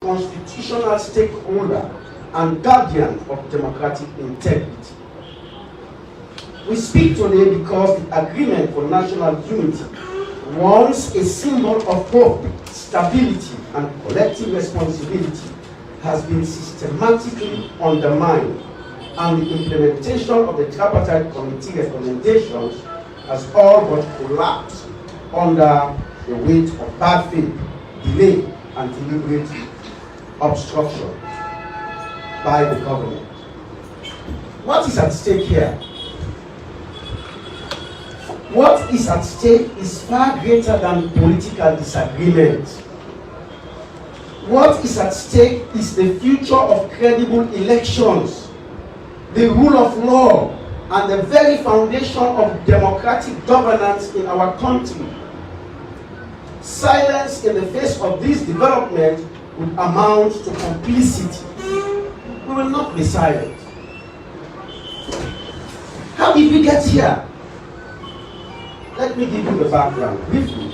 constitutional stakeholder and guardian of democratic integrity. We speak today because the Agreement for National Unity, once a symbol of hope, stability, and collective responsibility, has been systematically undermined, and the implementation of the Tripartite Committee recommendations has all but collapsed under the weight of bad faith, delay, and deliberate obstruction by the government. What is at stake here? What is at stake is far greater than political disagreement. What is at stake is the future of credible elections, the rule of law, and the very foundation of democratic governance in our country. Silence in the face of this development would amount to complicity. We will not be silent. How did we get here? Let me give you the background briefly.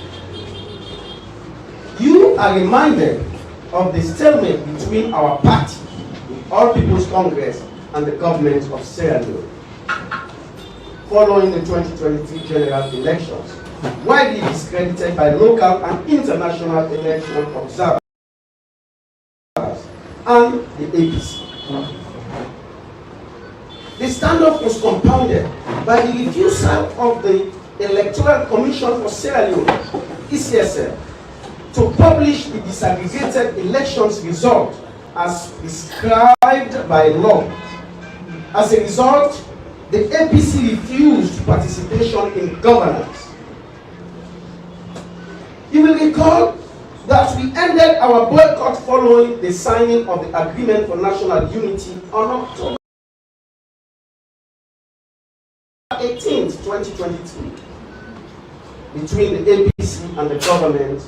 You are reminded of the stalemate between our party, the All People's Congress, and the government of Sierra Leone following the 2023 general elections, widely discredited by local and international election observers and the APC. The standoff was compounded by the refusal of the Electoral Commission for Sierra Leone, ECSL, to publish the disaggregated elections result as prescribed by law. As a result, the APC refused participation in governance. You will recall that we ended our boycott following the signing of the Agreement for National Unity on October 18, 2023, between the APC and the government,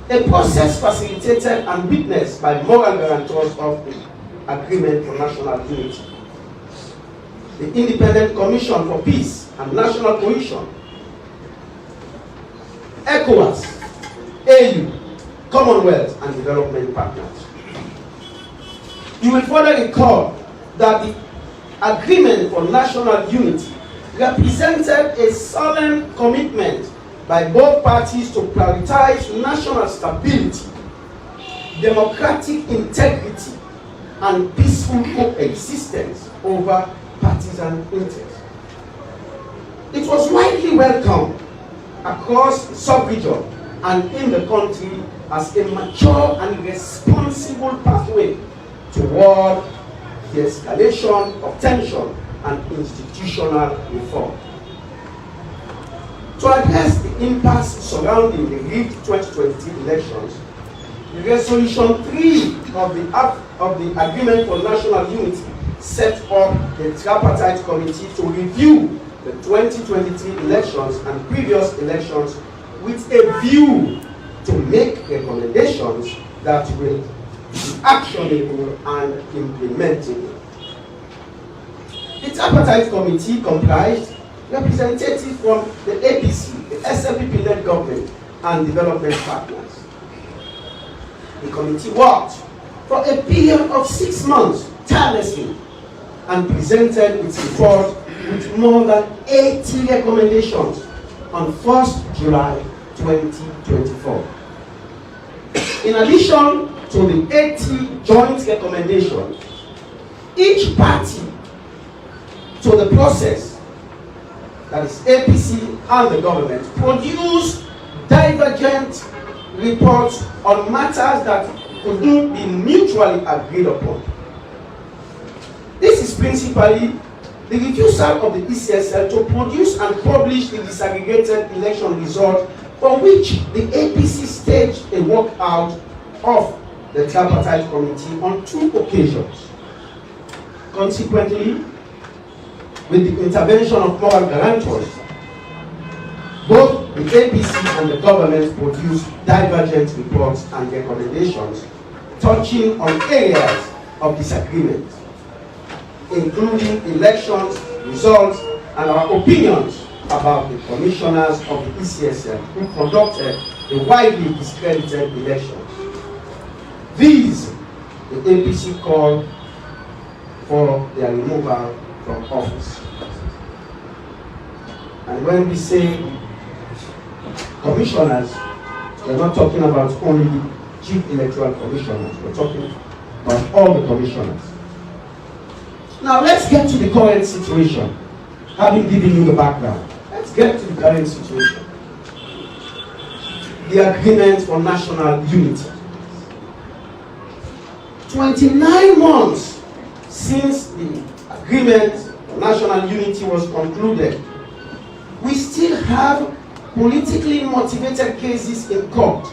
a process facilitated and witnessed by moral guarantors of the Agreement for National Unity, the Independent Commission for Peace and National Cohesion, ECOWAS, AU, Commonwealth, and development partners. You will further recall that the Agreement for National Unity represented a solemn commitment by both parties to prioritize national stability, democratic integrity, and peaceful coexistence over partisan interests. It was widely welcomed across the sub-region and in the country as a mature and responsible pathway toward the escalation of tension and institutional reform. To address the impasse surrounding the rigged 2023 elections, Resolution 3 of the Agreement for National Unity set up the Tripartite Committee to review the 2023 elections and previous elections with a view to make recommendations that will be actionable and implementable. The Tripartite Committee comprised representatives from the APC, the SLPP-led government, and development partners. The committee worked for a period of 6 months tirelessly and presented its report with more than 80 recommendations on 1st July 2024. In addition to the 80 joint recommendations, each party to the process, that is APC and the government, produced divergent reports on matters that could not be mutually agreed upon. This is principally the refusal of the ECSL to produce and publish the disaggregated election result, for which the APC staged a walkout of the Tripartite Committee on 2 occasions. Consequently, with the intervention of moral guarantors, both the APC and the government produced divergent reports and recommendations touching on areas of disagreement, including elections, results, and our opinions about the commissioners of the ECSL who conducted the widely discredited elections. These, the APC called for their removal from office. And when we say commissioners, we're not talking about only the chief electoral commissioners, we're talking about all the commissioners. Now let's get to the current situation, having given you the background. Let's get to the current situation. The agreement for national unity. 29 months since the agreement for national unity was concluded, we still have politically motivated cases in court.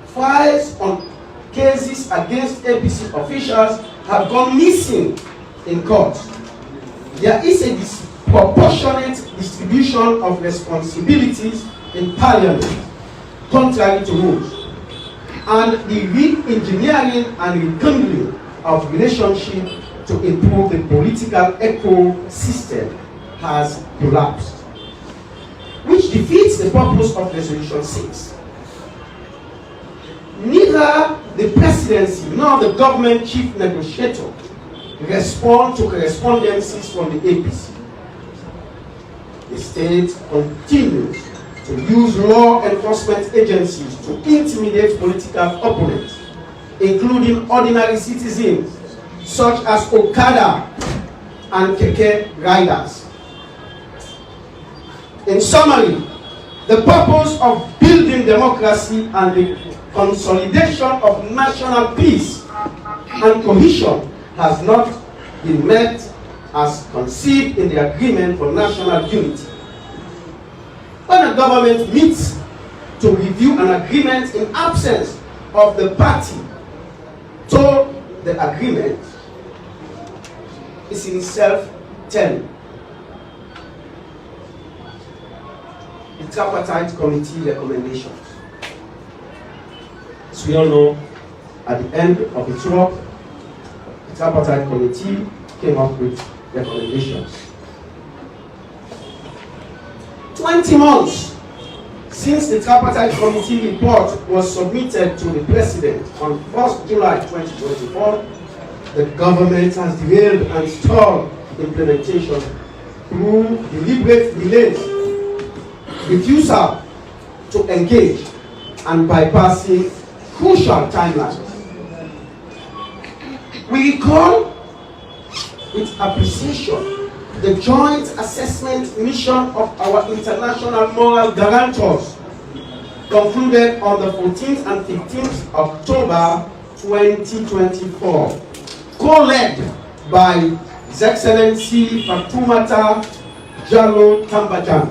Files on cases against APC officials have gone missing in court. There is a disproportionate distribution of responsibilities in Parliament, contrary to rules, and the re-engineering and rekindling of relationship to improve the political ecosystem has collapsed, which defeats the purpose of Resolution 6. Neither the presidency nor the government chief negotiator respond to correspondences from the APC. The state continues to use law enforcement agencies to intimidate political opponents, including ordinary citizens such as Okada and Keke riders. In summary, the purpose of building democracy and the consolidation of national peace and cohesion has not been met as conceived in the agreement for national unity. When a government meets to review an agreement in absence of the party to the agreement, is in self-telling. The tripartite committee recommendations. As we all know, at the end of its work, the tripartite committee came up with recommendations. 20 months since the tripartite committee report was submitted to the president on 1st July 2024, the government has derailed and stalled implementation through deliberate delays, refusal to engage, and bypassing crucial timelines. We recall with appreciation the joint assessment mission of our international moral guarantors, concluded on the 14th and 15th October 2024, co-led by His Excellency Fatoumata Jallow Tambajan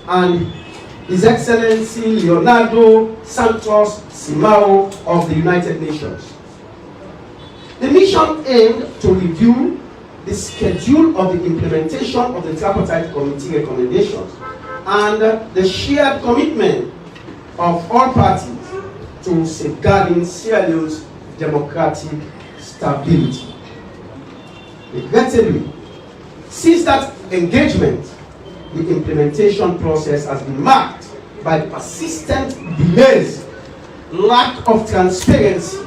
and His Excellency Leonardo Santos Simao of the United Nations. The mission aimed to review the schedule of the implementation of the tripartite committee recommendations and the shared commitment of all parties to safeguarding Sierra Leone's democratic stability. Regrettably, since that engagement, the implementation process has been marked by persistent delays, lack of transparency,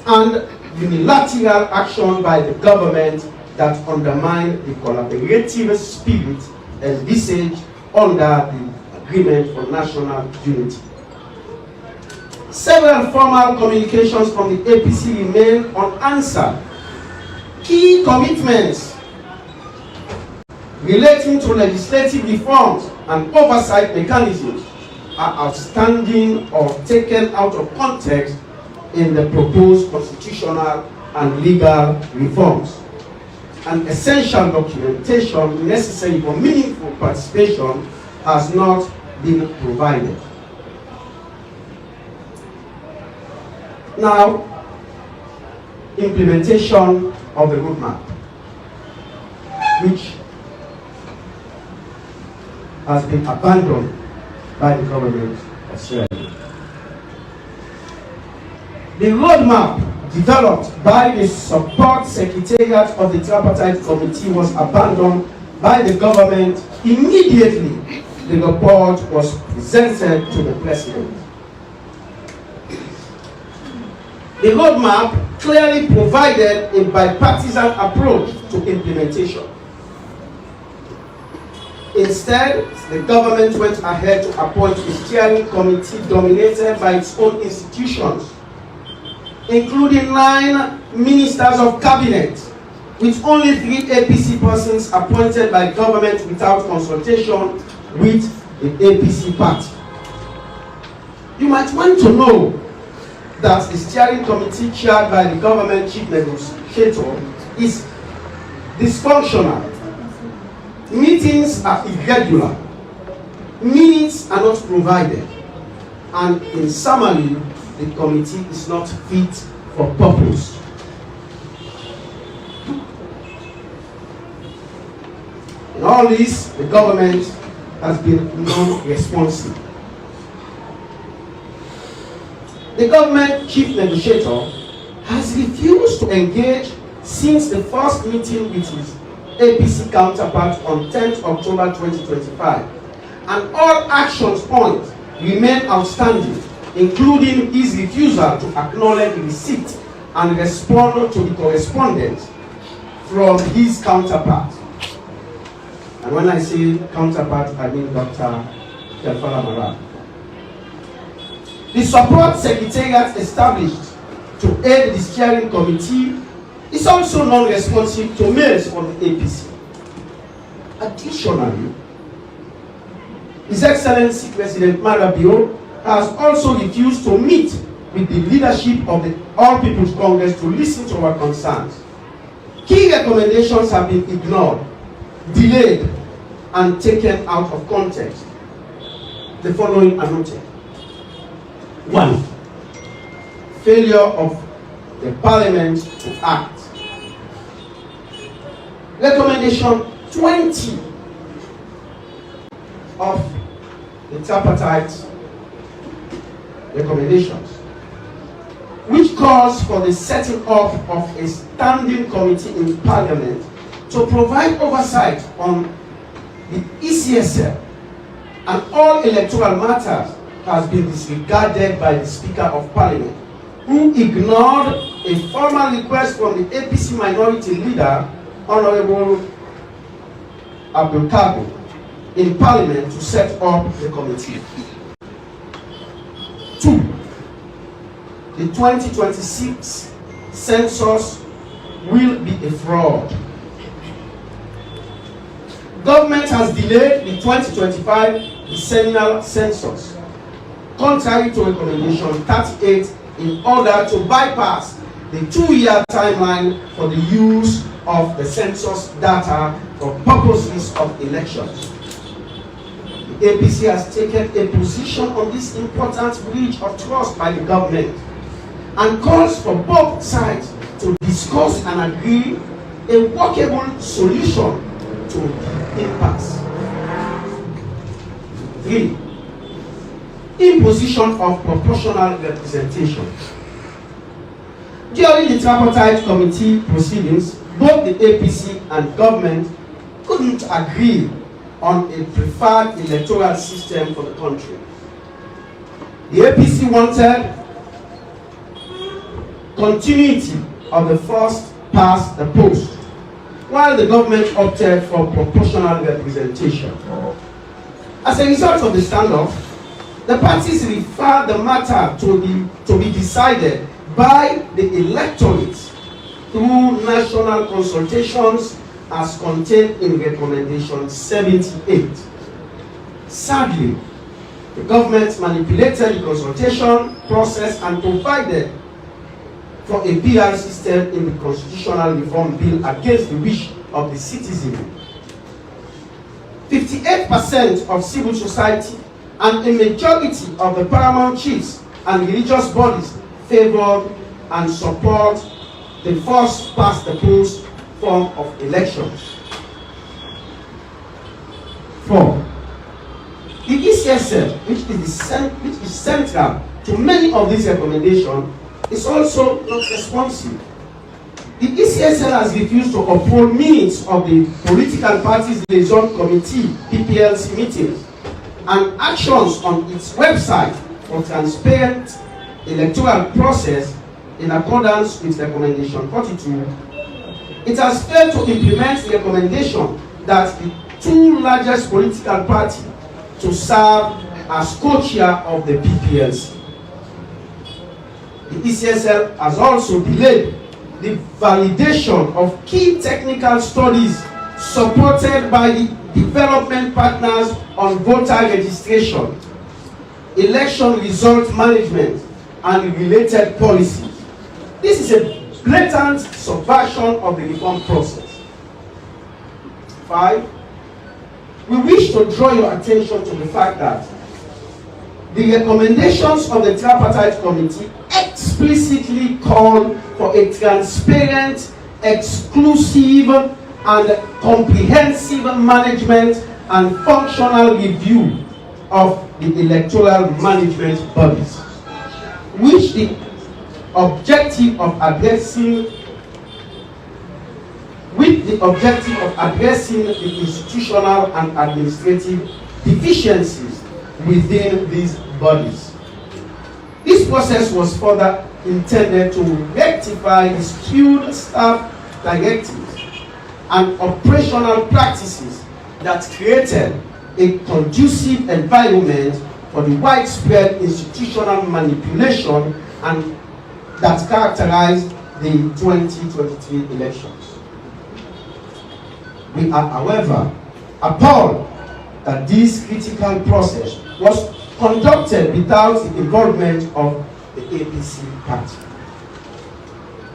and unilateral action by the government that undermine the collaborative spirit envisaged under the Agreement for National Unity. Several formal communications from the APC remain unanswered. Key commitments relating to legislative reforms and oversight mechanisms are outstanding or taken out of context in the proposed constitutional and legal reforms. An essential documentation necessary for meaningful participation has not been provided. Now, implementation of the roadmap, which has been abandoned by the government of Sierra Leone. The roadmap developed by the support secretariat of the tripartite committee was abandoned by the government immediately the report was presented to the president. The roadmap clearly provided a bipartisan approach to implementation. Instead, the government went ahead to appoint a steering committee dominated by its own institutions, including 9 ministers of cabinet, with only 3 APC persons appointed by government without consultation with the APC party. You might want to know that the steering committee chaired by the government chief negotiator is dysfunctional. Meetings are irregular, minutes are not provided, and in summary, the committee is not fit for purpose. In all this, the government has been non-responsive. The government chief negotiator has refused to engage since the first meeting with his APC counterpart on 10th October 2025, and all action points remain outstanding, including his refusal to acknowledge receipt and respond to the correspondence from his counterpart. And when I say counterpart, I mean Dr. Kelfala Mara. The support secretariat established to aid the steering committee is also non-responsive to mails from the APC. Additionally, His Excellency President Marabio has also refused to meet with the leadership of the All People's Congress to listen to our concerns. Key recommendations have been ignored, delayed, and taken out of context. The following are noted. 1. Failure of the Parliament to act. Recommendation 20 of the tripartite recommendations, which calls for the setting up of a standing committee in Parliament to provide oversight on the ECSL and all electoral matters, has been disregarded by the Speaker of Parliament, who ignored a formal request from the APC minority leader, Honorable Abdul Kadir, in Parliament to set up the committee. 2. The 2026 census will be a fraud. Government has delayed the 2025 decennial census, contrary to recommendation 38, in order to bypass the 2-year timeline for the use of the census data for purposes of elections. The APC has taken a position on this important breach of trust by the government and calls for both sides to discuss and agree a workable solution to impasse. 3. Imposition of proportional representation. During the tripartite committee proceedings, both the APC and government couldn't agree on a preferred electoral system for the country. The APC wanted continuity of the first past the post, while the government opted for proportional representation. As a result of the standoff, the parties referred the matter to be decided by the electorate through national consultations as contained in recommendation 78. Sadly, the government manipulated the consultation process and provided for a PR system in the constitutional reform bill against the wish of the citizen. 58% of civil society and a majority of the paramount chiefs and religious bodies favor and support the first past the post form of elections. 4. The ECSL, which is central to many of these recommendations, is also not responsive. The ECSL has refused to uphold minutes of the Political Parties Liaison Committee (PPLC) meetings and actions on its website for transparent electoral process in accordance with recommendation 42, it has failed to implement the recommendation that the two largest political parties to serve as co-chair of the PPLC. The ECSL has also delayed the validation of key technical studies supported by the development partners on voter registration, election result management, and related policies. This is a blatant subversion of the reform process. 5. We wish to draw your attention to the fact that the recommendations of the tripartite committee explicitly call for a transparent, exclusive, and comprehensive management and functional review of the electoral management bodies, which the objective of addressing the institutional and administrative deficiencies within these bodies. This process was further intended to rectify the skewed staff directives and operational practices that created a conducive environment for the widespread institutional manipulation and that characterized the 2023 elections. We are, however, appalled that this critical process was conducted without the involvement of the APC party,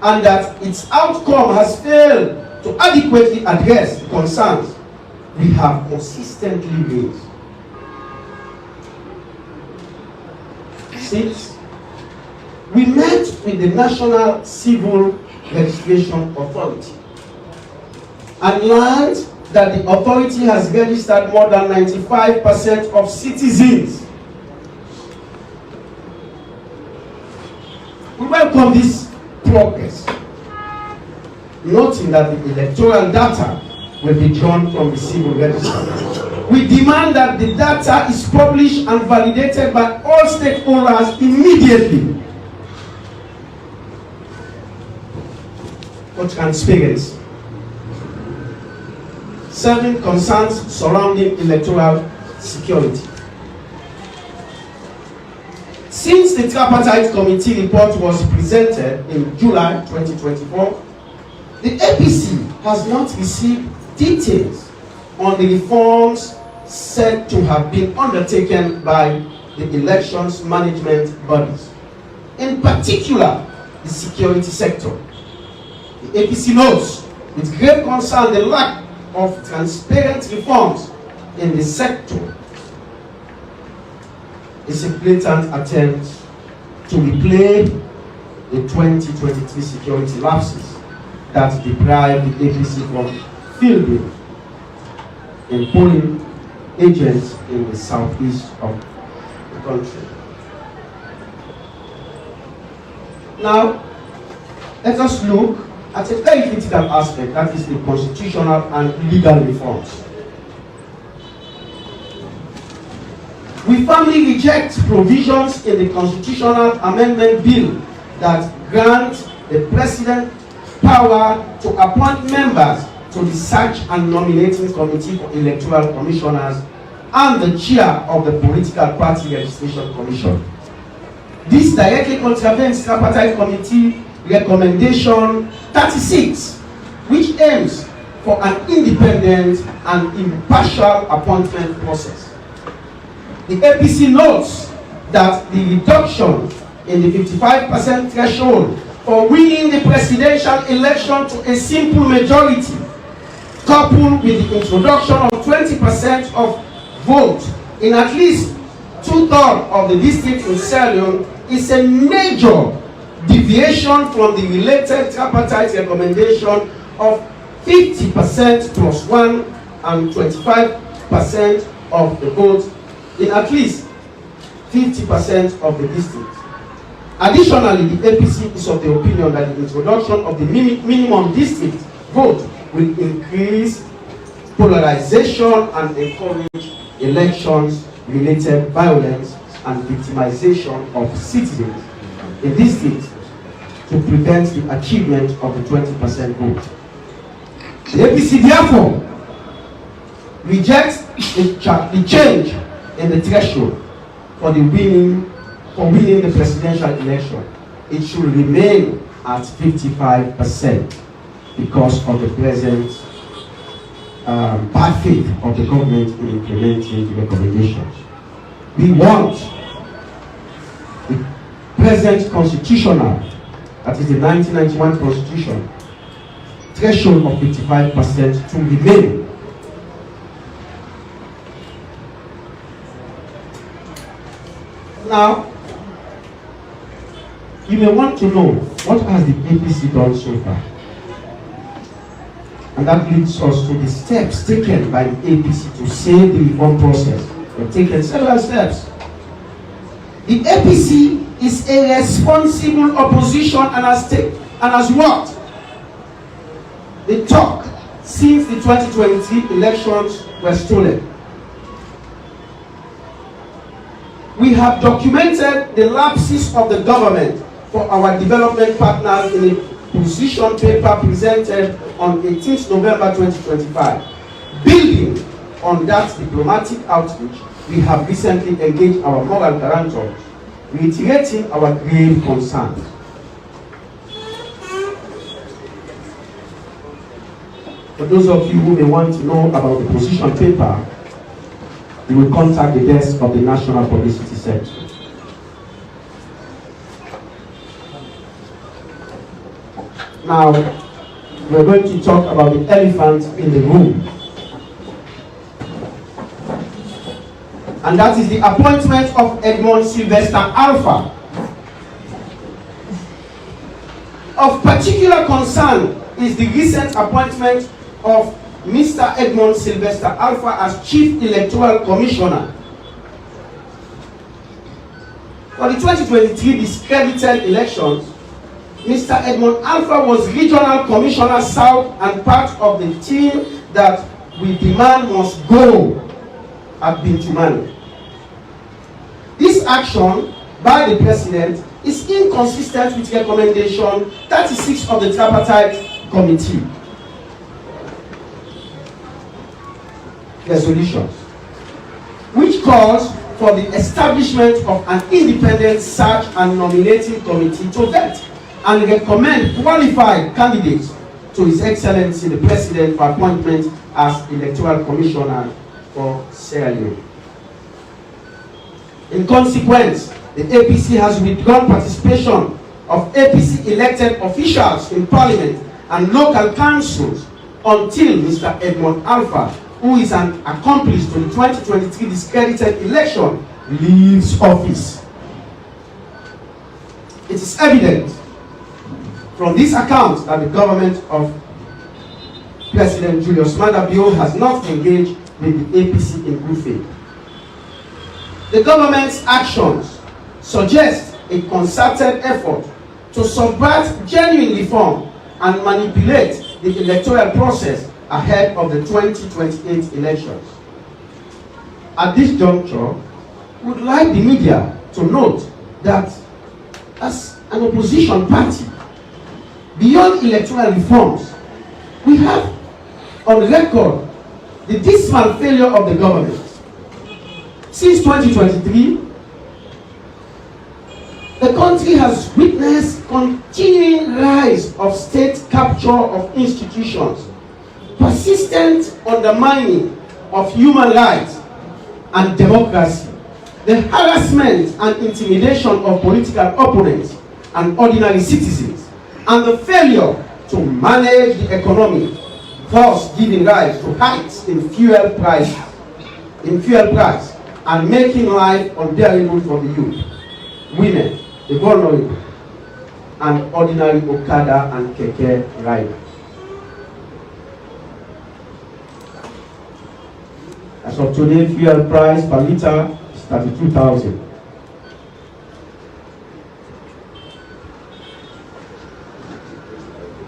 and that its outcome has failed to adequately address the concerns we have consistently raised. 6. We met with the National Civil Registration Authority and learned that the authority has registered more than 95% of citizens. We welcome this progress, noting that the electoral data will be drawn from the civil register. We demand that the data is published and validated by all stakeholders immediately for transparency. 7. Concerns surrounding electoral security. Since the tripartite committee report was presented in July 2024, the APC has not received details on the reforms said to have been undertaken by the elections management bodies, in particular the security sector. The APC notes with grave concern the lack of transparent reforms in the sector is a blatant attempt to replay the 2023 security lapses that deprived the APC from fielding in polling agents in the southeast of the country. Now, let us look at a very critical aspect, that is the constitutional and legal reforms. We firmly reject provisions in the Constitutional Amendment Bill that grant the President power to appoint members to the Search and Nominating Committee for Electoral Commissioners and the chair of the Political Party Registration Commission. This directly contravenes Tripartite Committee Recommendation 36, which aims for an independent and impartial appointment process. The APC notes that the reduction in the 55% threshold for winning the presidential election to a simple majority, coupled with the introduction of 20% of vote in at least 2/3 of the districts in Sierra Leone, is a major deviation from the related tripartite recommendation of 50% plus 1 and 25% of the vote in at least 50% of the districts. Additionally, the APC is of the opinion that the introduction of the minimum district vote will increase polarization and encourage elections-related violence and victimization of citizens in districts to prevent the achievement of the 20% vote. The APC therefore rejects the change in the threshold for winning the presidential election. It should remain at 55% because of the present bad faith of the government in implementing the recommendations. We want the present constitutional, that is the 1991 constitution, threshold of 55% to remain. Now, you may want to know, what has the APC done so far? And that leads us to the steps taken by the APC to save the reform process. We've taken several steps. The APC is a responsible opposition and has worked the talk since the 2023 elections were stolen. We have documented the lapses of the government for our development partners in a position paper presented on 18th November 2025. Building on that diplomatic outreach, we have recently engaged our moral guarantors, reiterating our grave concerns. For those of you who may want to know about the position paper, you will contact the desk of the National Publicity Center. Now, we're going to talk about the elephant in the room. And that is the appointment of Edmond Sylvester Alpha. Of particular concern is the recent appointment of Mr. Edmond Sylvester Alpha as Chief Electoral Commissioner. For the 2023 discredited elections, Mr. Edmond Alpha was Regional Commissioner South and part of the team that we demand must go at Bintumani. This action by the President is inconsistent with recommendation 36 of the Tripartite Committee resolutions, which calls for the establishment of an independent search and nominating committee to vet and recommend qualified candidates to His Excellency the President for appointment as Electoral Commissioner for Sierra Leone. In consequence, the APC has withdrawn participation of APC elected officials in Parliament and local councils until Mr. Edmond Alpha, who is an accomplice to the 2023 discredited election, leaves office. It is evident from this account that the government of President Julius Maada Bio has not engaged with the APC in good faith. The government's actions suggest a concerted effort to subvert genuine reform and manipulate the electoral process ahead of the 2028 elections. At this juncture, we would like the media to note that as an opposition party, beyond electoral reforms, we have on record the dismal failure of the government. Since 2023, the country has witnessed continuing rise of state capture of institutions, persistent undermining of human rights and democracy, the harassment and intimidation of political opponents and ordinary citizens, and the failure to manage the economy, thus giving rise to hikes in fuel price and making life unbearable for the youth, women, the vulnerable, and ordinary Okada and Keke riders. As of today, fuel price per litre is 32,000.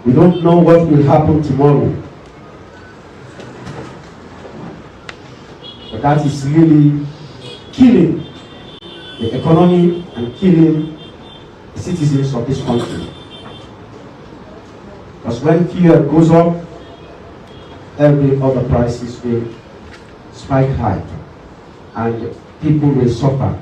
We don't know what will happen tomorrow. But that is really killing the economy and killing the citizens of this country. Because when fuel goes up, every other prices will spike high, and people will suffer.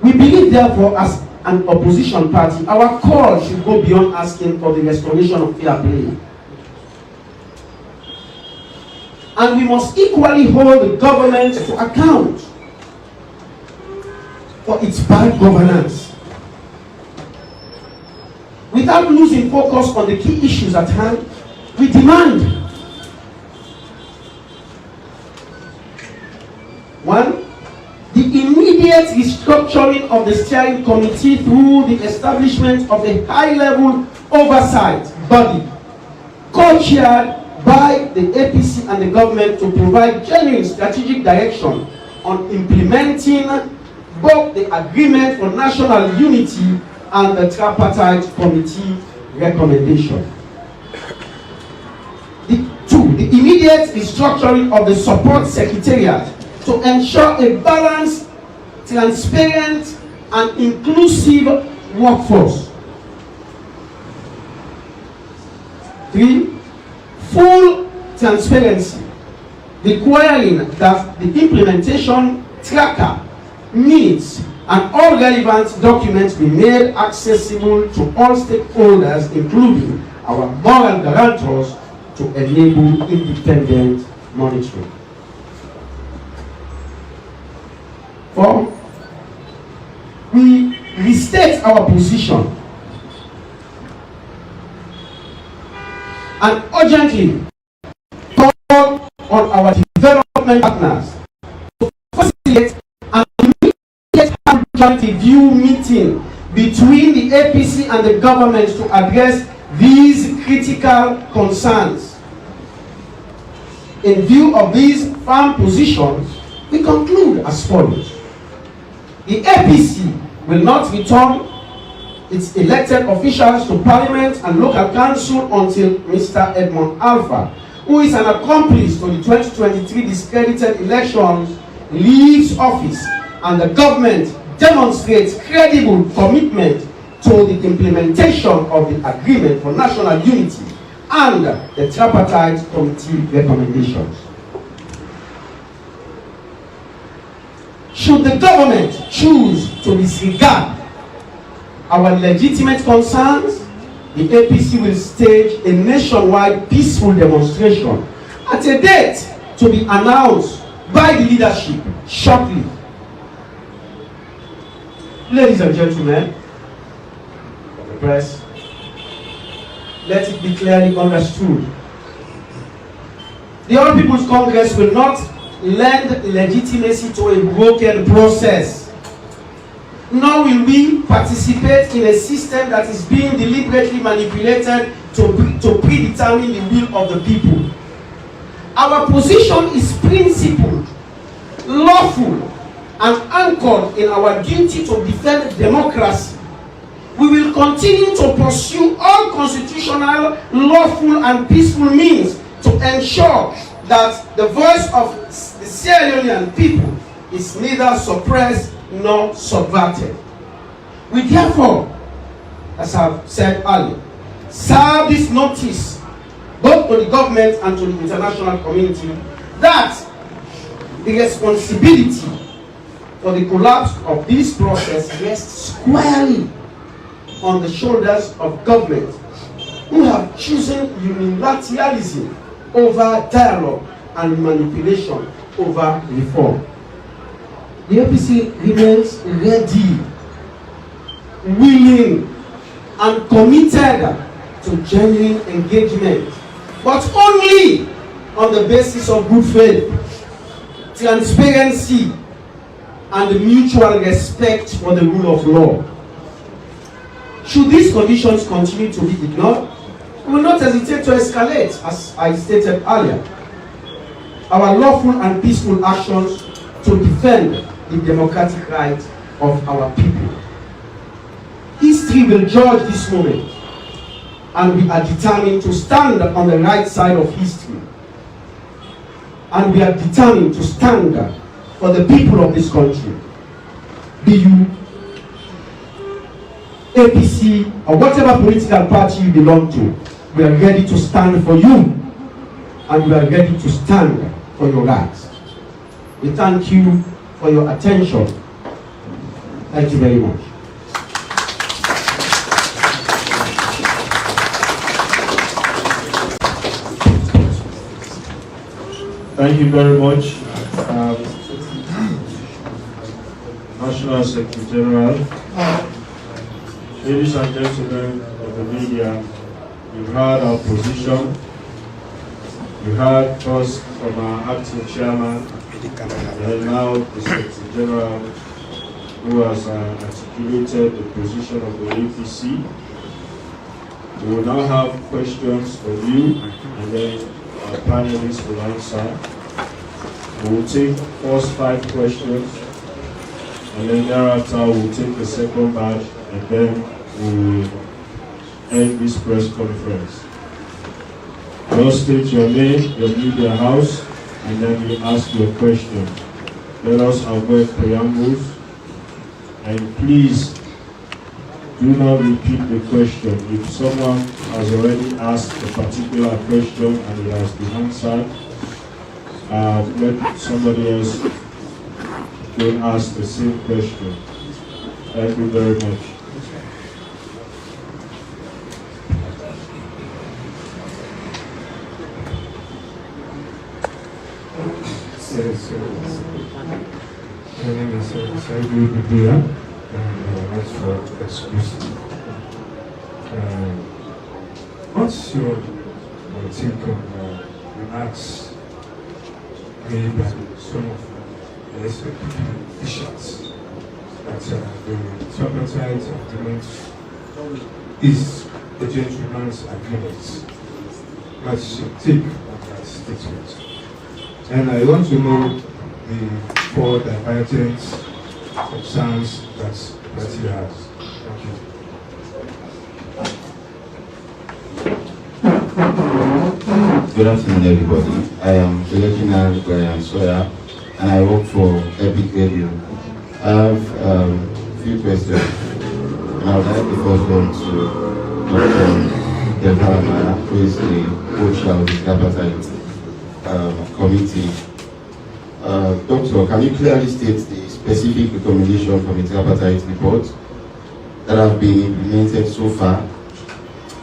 We believe, therefore, as an opposition party, our call should go beyond asking for the restoration of fair play. And we must equally hold the government to account for its bad governance, without losing focus on the key issues at hand. We demand: 1. The immediate restructuring of the steering committee through the establishment of a high-level oversight body co-chaired by the APC and the government to provide genuine strategic direction on implementing both the Agreement for National Unity and the Tripartite Committee recommendation. 2. The immediate restructuring of the support secretariat to ensure a balanced, transparent, and inclusive workforce. 3. Full transparency, requiring that the implementation tracker, minutes, and all relevant documents be made accessible to all stakeholders, including our moral guarantors, to enable independent monitoring. 4. We restate our position and urgently call on our development partners to facilitate an immediate review meeting between the APC and the government to address these critical concerns. In view of these firm positions, we conclude as follows. The APC will not return its elected officials to Parliament and local council until Mr. Edmond Alpha, who is an accomplice to the 2023 discredited elections, leaves office, and the government demonstrates credible commitment to the implementation of the Agreement for National Unity and the Tripartite Committee recommendations. Should the government choose to disregard our legitimate concerns, the APC will stage a nationwide peaceful demonstration at a date to be announced by the leadership shortly. Ladies and gentlemen, the press, let it be clearly understood. The All People's Congress will not lend legitimacy to a broken process, nor will we participate in a system that is being deliberately manipulated to predetermine the will of the people. Our position is principled, lawful, and anchored in our duty to defend democracy. We will continue to pursue all constitutional, lawful, and peaceful means to ensure that the voice of the Sierra Leonean people is neither suppressed nor subverted. We therefore, as I've said earlier, serve this notice both to the government and to the international community that the responsibility for the collapse of this process rests squarely on the shoulders of government, who have chosen unilateralism over dialogue and manipulation over reform. The APC remains ready, willing, and committed to genuine engagement, but only on the basis of good faith, transparency, and mutual respect for the rule of law. Should these conditions continue to be ignored, we will not hesitate to escalate, as I stated earlier, our lawful and peaceful actions to defend the democratic rights of our people. History will judge this moment, and we are determined to stand on the right side of history. And we are determined to stand for the people of this country. be you APC or whatever political party you belong to, we are ready to stand for you, and we are ready to stand for your rights. We thank you for your attention. Thank you very much. Thank you very much, National Secretary General. Ladies and gentlemen of the media, you've heard our position. You heard first from our acting chairman, and now the Secretary General, who has articulated the position of the APC. We will now have questions from you, and then our panelists will answer. We will take first 5 questions, and then thereafter we'll take the second batch, and then we will end this press conference. Just state your name, your media house, and then you ask your question. Let us avoid preambles, and please do not repeat the question. If someone has already asked a particular question and it has been answered, let somebody else go and ask the same question. Thank you very much. My name is Saidu Bibia, and that's for exclusive. What's your take on remarks made by some of the officials that the tripartite agreement is a gentleman's agreement? What's your take on that statement? And I want to know the 4 divergent concerns that the party has. Thank you. Good afternoon, everybody. I am Electoral Brian Sawyer, and I work for Epic Radio. I have a few questions, and I would like the first one to Dr. Devarama, who is the coach of the tripartite committee. Doctor, can you clearly state the specific recommendation from the tripartite report that have been implemented so far,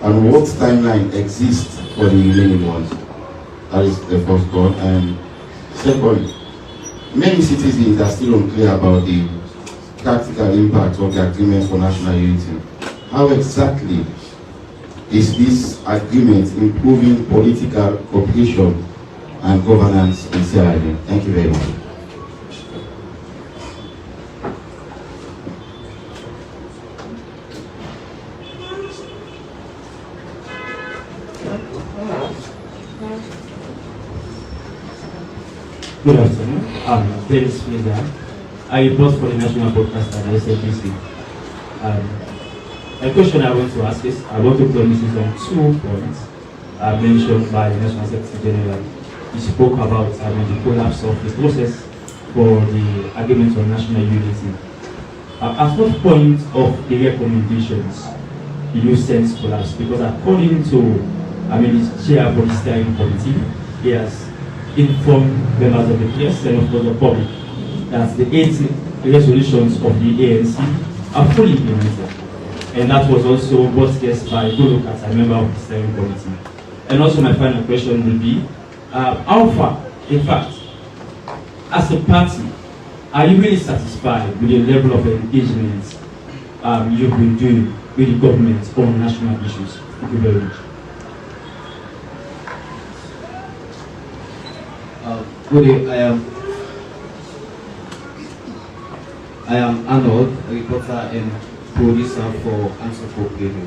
and what timeline exists for the remaining ones? That is the first one. And second, many citizens are still unclear about the practical impact of the agreement for national unity. How exactly is this agreement improving political cooperation and governance in Sierra Leone? Thank you very much. Good afternoon. I'm Dennis Miller. I report for the National Broadcaster and SABC. A question I want to ask is, I want to promise on 2 points mentioned by the National Secretary General. He spoke about the collapse of the process for the agreement on national unity. At what point of the recommendations do you sense collapse? Because according to the chair of the steering committee, he has informed members of the press and of course the public that the 8 resolutions of the ANC are fully implemented. And that was also broadcast by Golokat, a member of the steering committee. And also my final question will be, how far, in fact, as a party, are you really satisfied with the level of engagement you've been doing with the government on national issues? Thank you very much. Good day, I am Arnold, a reporter and producer for Answer for Radio.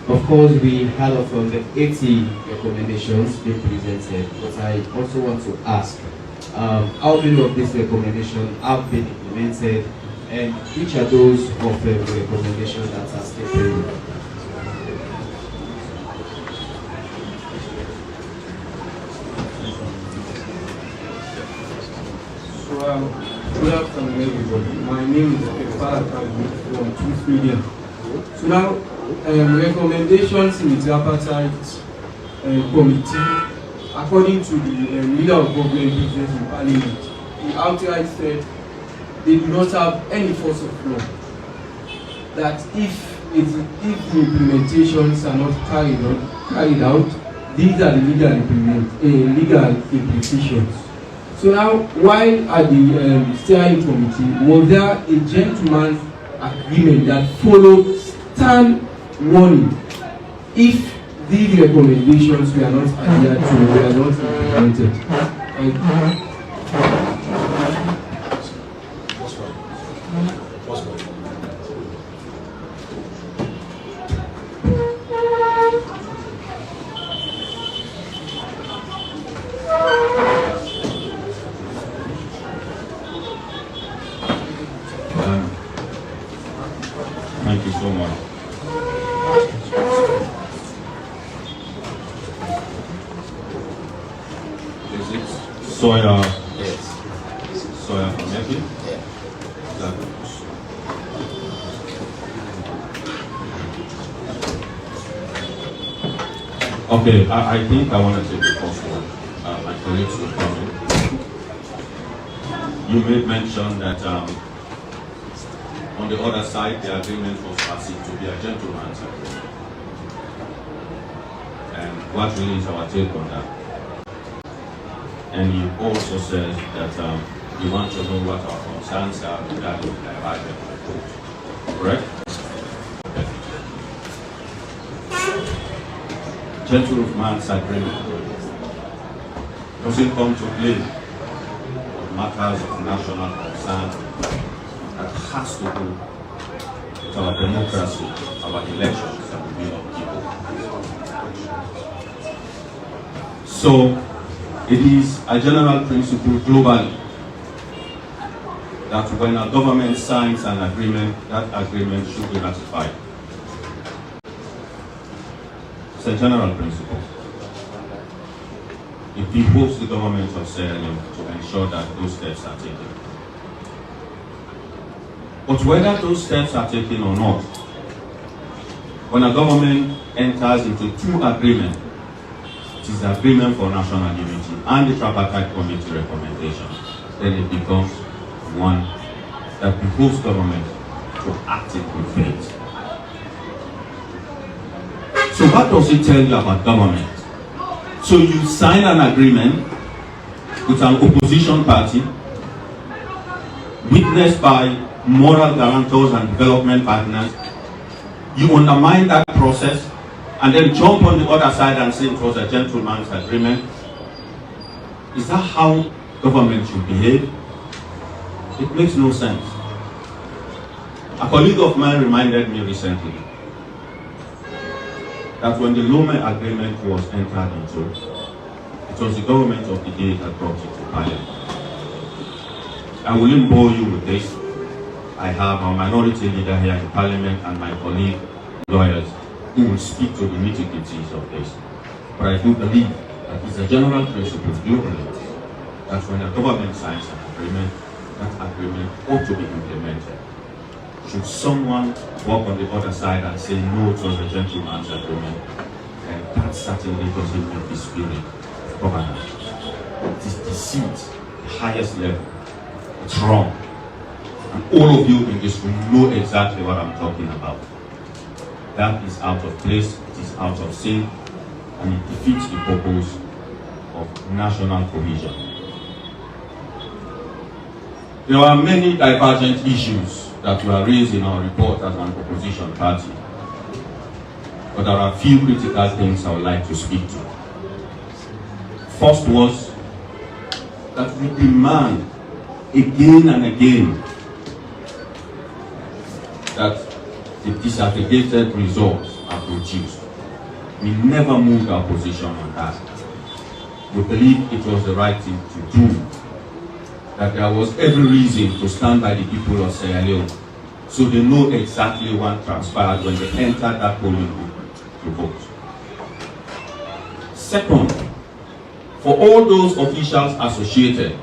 Of course, we heard of the 80 recommendations being presented, but I also want to ask, how many of these recommendations have been implemented, and which are those of the recommendations that are still pending? Good afternoon, everybody. My name is Electoral from Truth Media. So now, recommendations in the tripartite committee, according to the leader of government business in Parliament, he outright said they do not have any force of law. That if the implementations are not carried out, these are the legal implications. So now, while at the steering committee, was there a gentleman's agreement that followed stern warning if these recommendations were not adhered to, were not implemented? Thank you so much. Is it Sawyer? Yes. Sawyer from Epi? Yeah. Okay, I think I want to take the first one. My colleagues will come in. You made mention that on the other side, the agreement was perceived to be a gentleman's agreement. And what really is our take on that? And you also said that you want to know what our concerns are regarding the arrival of the court. Correct? Okay. Gentleman's agreement doesn't come to play on matters of national concern that has to do with our democracy, our elections, and the will of people. So, it is a general principle globally that when a government signs an agreement, that agreement should be ratified. It's a general principle. It behoves the government of Sierra Leone to ensure that those steps are taken. But whether those steps are taken or not, when a government enters into two agreements, it is the agreement for national unity and the tripartite committee recommendation, then it becomes one that behoves government to act in good faith. So what does it tell you about government? So you sign an agreement with an opposition party, witnessed by moral guarantors and development partners, you undermine that process and then jump on the other side and say it was a gentleman's agreement. Is that how government should behave? It makes no sense. A colleague of mine reminded me recently that when the Lome agreement was entered into, it was the government of the day that brought it to Parliament. I wouldn't bore you with this. I have a minority leader here in Parliament and my colleague lawyers who will speak to the nitty-gritties of this. But I do believe that it's a general principle globally that when a government signs an agreement, that agreement ought to be implemented. Should someone walk on the other side and say no, it was a gentleman's agreement, then that certainly doesn't meet the spirit of governance. It is deceit, the highest level. It's wrong. And all of you in this room know exactly what I'm talking about. That is out of place, it is out of sync, and it defeats the purpose of national cohesion. There are many divergent issues that were raised in our report as an opposition party. But there are a few critical things I would like to speak to. First was that we demand again and again that the disaggregated results are produced. We never moved our position on that. We believe it was the right thing to do, that there was every reason to stand by the people of Sierra Leone so they know exactly what transpired when they entered that polling booth to vote. Second, for all those officials associated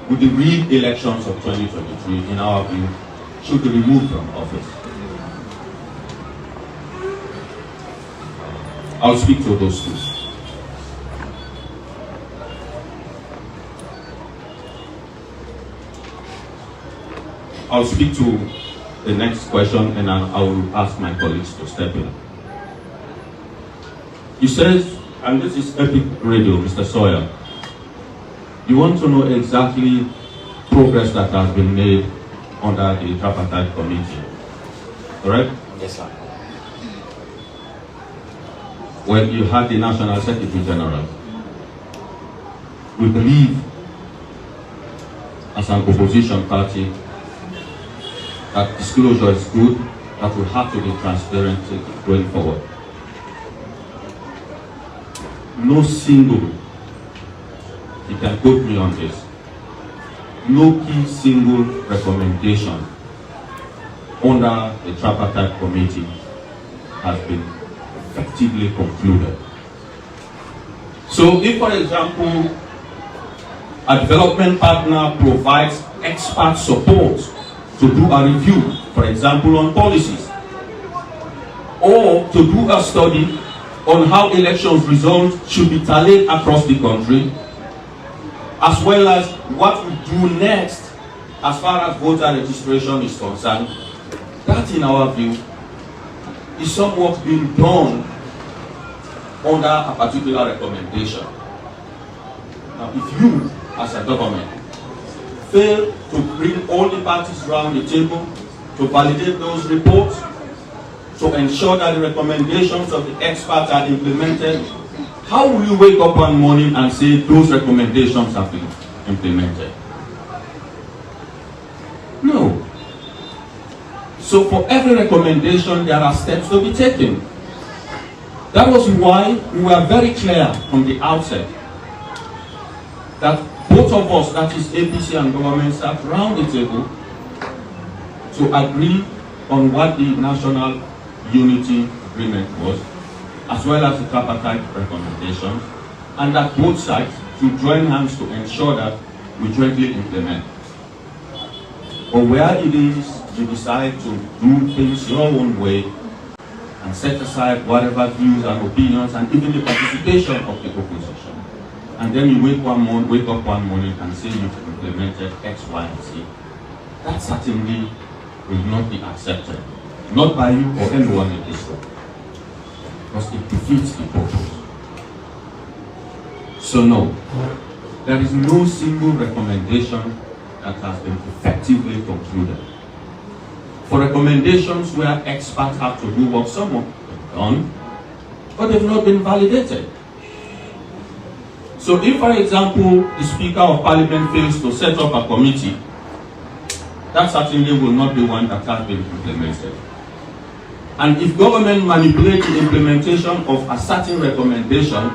with the real elections of 2023, in our view, should be removed from office. I'll speak to those two. I'll speak to the next question, and I will ask my colleagues to step in. He says, and this is Epic Radio, Mr. Sawyer, you want to know exactly progress that has been made under the tripartite committee, correct? Yes, sir. Well, you had the National Secretary General. We believe, as an opposition party, that disclosure is good, that we have to be transparent going forward. No single, you can quote me on this, no key single recommendation under the tripartite committee has been effectively concluded. So if, for example, a development partner provides expert support to do a review, for example, on policies, or to do a study on how elections results should be tallied across the country, as well as what we do next as far as voter registration is concerned, that, in our view, is some work being done under a particular recommendation. Now, if you, as a government, fail to bring all the parties around the table to validate those reports, to ensure that the recommendations of the experts are implemented, how will you wake up one morning and say those recommendations have been implemented? No. So for every recommendation, there are steps to be taken. That was why we were very clear from the outset that both of us, that is APC and government, sat round the table to agree on what the National Unity Agreement was, as well as the tripartite recommendations, and that both sides should join hands to ensure that we jointly implement. But where it is you decide to do things your own way and set aside whatever views and opinions and even the participation of the opposition, and then you wake up one morning and say you've implemented X, Y, and Z, that certainly will not be accepted, not by you or anyone in this room, because it defeats the purpose. So no, there is no single recommendation that has been effectively concluded. For recommendations where experts have to do what some have done, but they've not been validated. So if, for example, the Speaker of Parliament fails to set up a committee, that certainly will not be one that has been implemented. And if government manipulates the implementation of a certain recommendation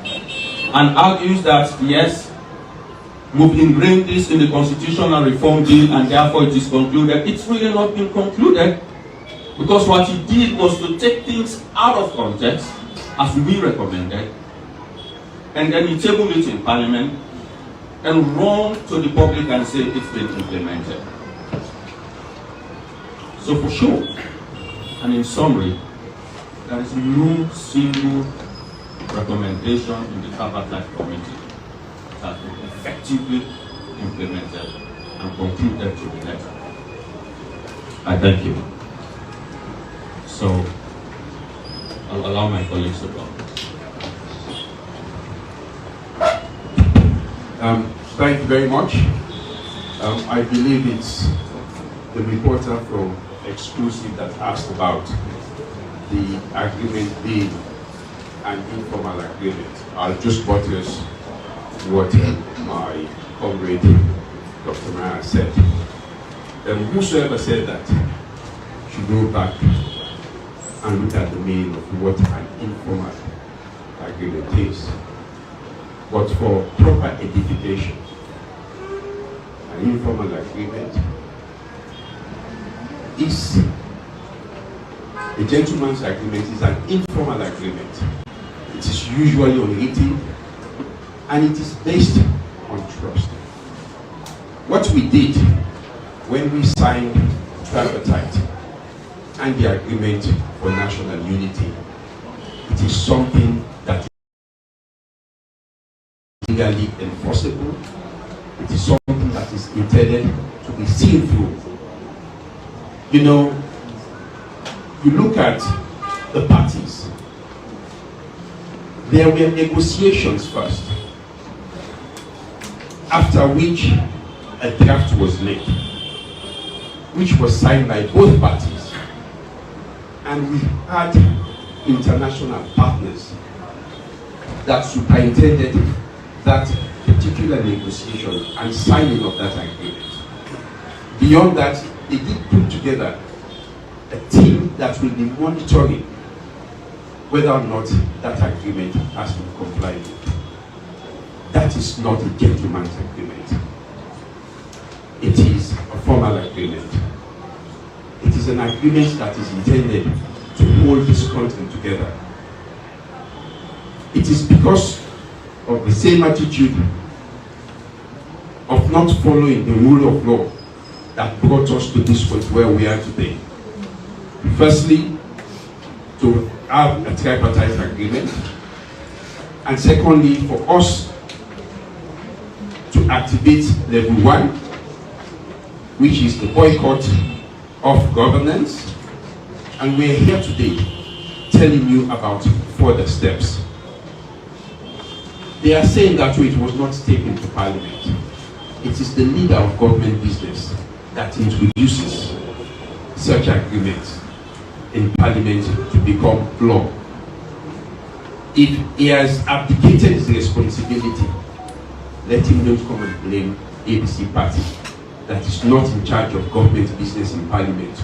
and argues that, yes, we've ingrained this in the constitutional reform bill and therefore it is concluded, it's really not been concluded, because what he did was to take things out of context, as we recommended, and then he tabled it in Parliament and run to the public and say it's been implemented. So for sure, and in summary, there is no single recommendation in the tripartite committee that has been effectively implemented and concluded to the letter. I thank you. So I'll allow my colleagues to go. Thank you very much. I believe it's the reporter from Exclusive that asked about the agreement being an informal agreement. I'll just buttress what my comrade Dr. Maya said. Whosoever said that should go back and look at the meaning of what an informal agreement is. But for proper edification, an informal agreement is a gentleman's agreement, is an informal agreement. It is usually unwritten and it is based on trust. What we did when we signed tripartite and the agreement for national unity, it is something that is legally enforceable. It is something that is intended to be seen through. You know, you look at the parties, there were negotiations first, after which a draft was made, which was signed by both parties. And we had international partners that superintended that particular negotiation and signing of that agreement. Beyond that, they did put together a team that will be monitoring whether or not that agreement has been complied with. That is not a gentleman's agreement. It is a formal agreement. It is an agreement that is intended to hold this country together. It is because of the same attitude of not following the rule of law that brought us to this point where we are today. Firstly, to have a tripartite agreement, and secondly, for us to activate level 1, which is the boycott of governance, and we are here today telling you about further steps. They are saying that it was not taken to Parliament. It is the leader of government business that introduces such agreements in Parliament to become law. If he has abdicated his responsibility, let him not come and blame ABC party that is not in charge of government business in Parliament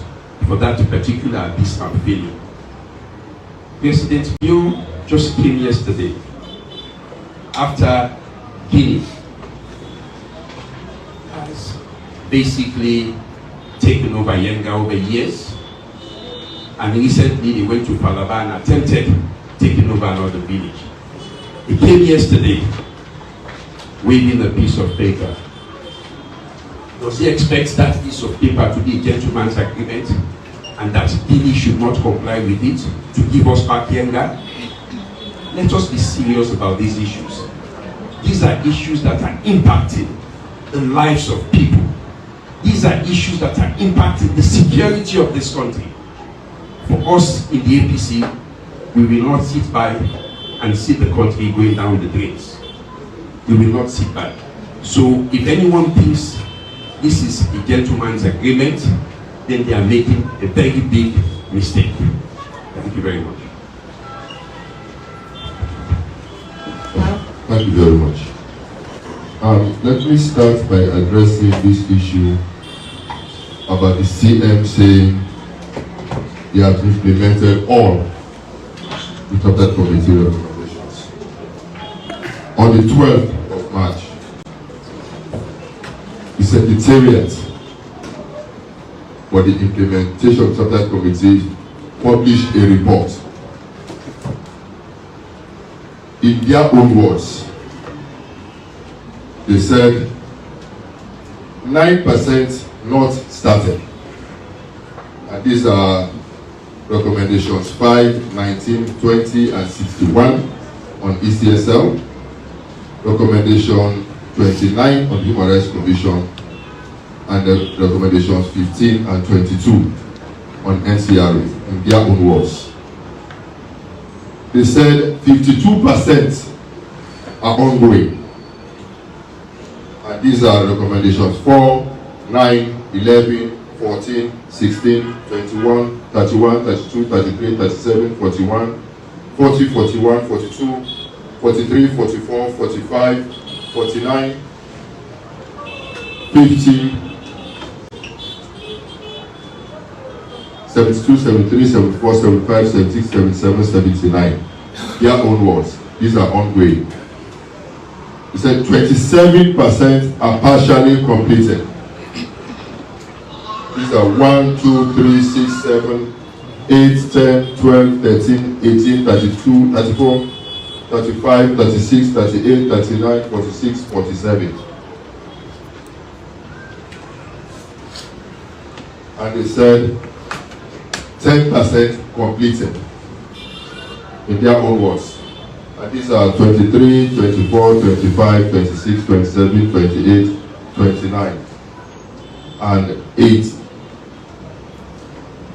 for that particular abyss and failure. President Bio just came yesterday after Guinea has basically taken over Yenga over years, and recently they went to Falaba and attempted taking over another village. He came yesterday waving a piece of paper. Does he expect that piece of paper to be a gentleman's agreement and that Guinea should not comply with it to give us back Yenga? Let us be serious about these issues. These are issues that are impacting the lives of people. These are issues that are impacting the security of this country. For us in the APC, we will not sit by and see the country going down the drains. We will not sit by. So if anyone thinks this is a gentleman's agreement, then they are making a very big mistake. Thank you very much. Thank you very much. Let me start by addressing this issue about the CM saying he has implemented all the Cabinet Committee recommendations. On the 12th of March, the Secretariat for the Implementation of the Cabinet Committee published a report. In their own words, they said 9% not started. And these are recommendations 5, 19, 20, and 61 on ECSL. Recommendation 29 on Human Rights Commission, and the recommendations 15 and 22 on NCRA, in their own words. They said 52% are ongoing. And these are recommendations 4, 9, 11, 14, 16, 21, 31, 32, 33, 37, 41, 40, 41, 42, 43, 44, 45, 49, 50, 72, 73, 74, 75, 76, 77, 79. Their own words. These are ongoing. He said 27% are partially completed. These are 1, 2, 3, 6, 7, 8, 10, 12, 13, 18, 32, 34, 35, 36, 38, 39, 46, 47. and they said 10% completed in their own words. And these are 23, 24, 25, 26, 27, 28, 29, and 8.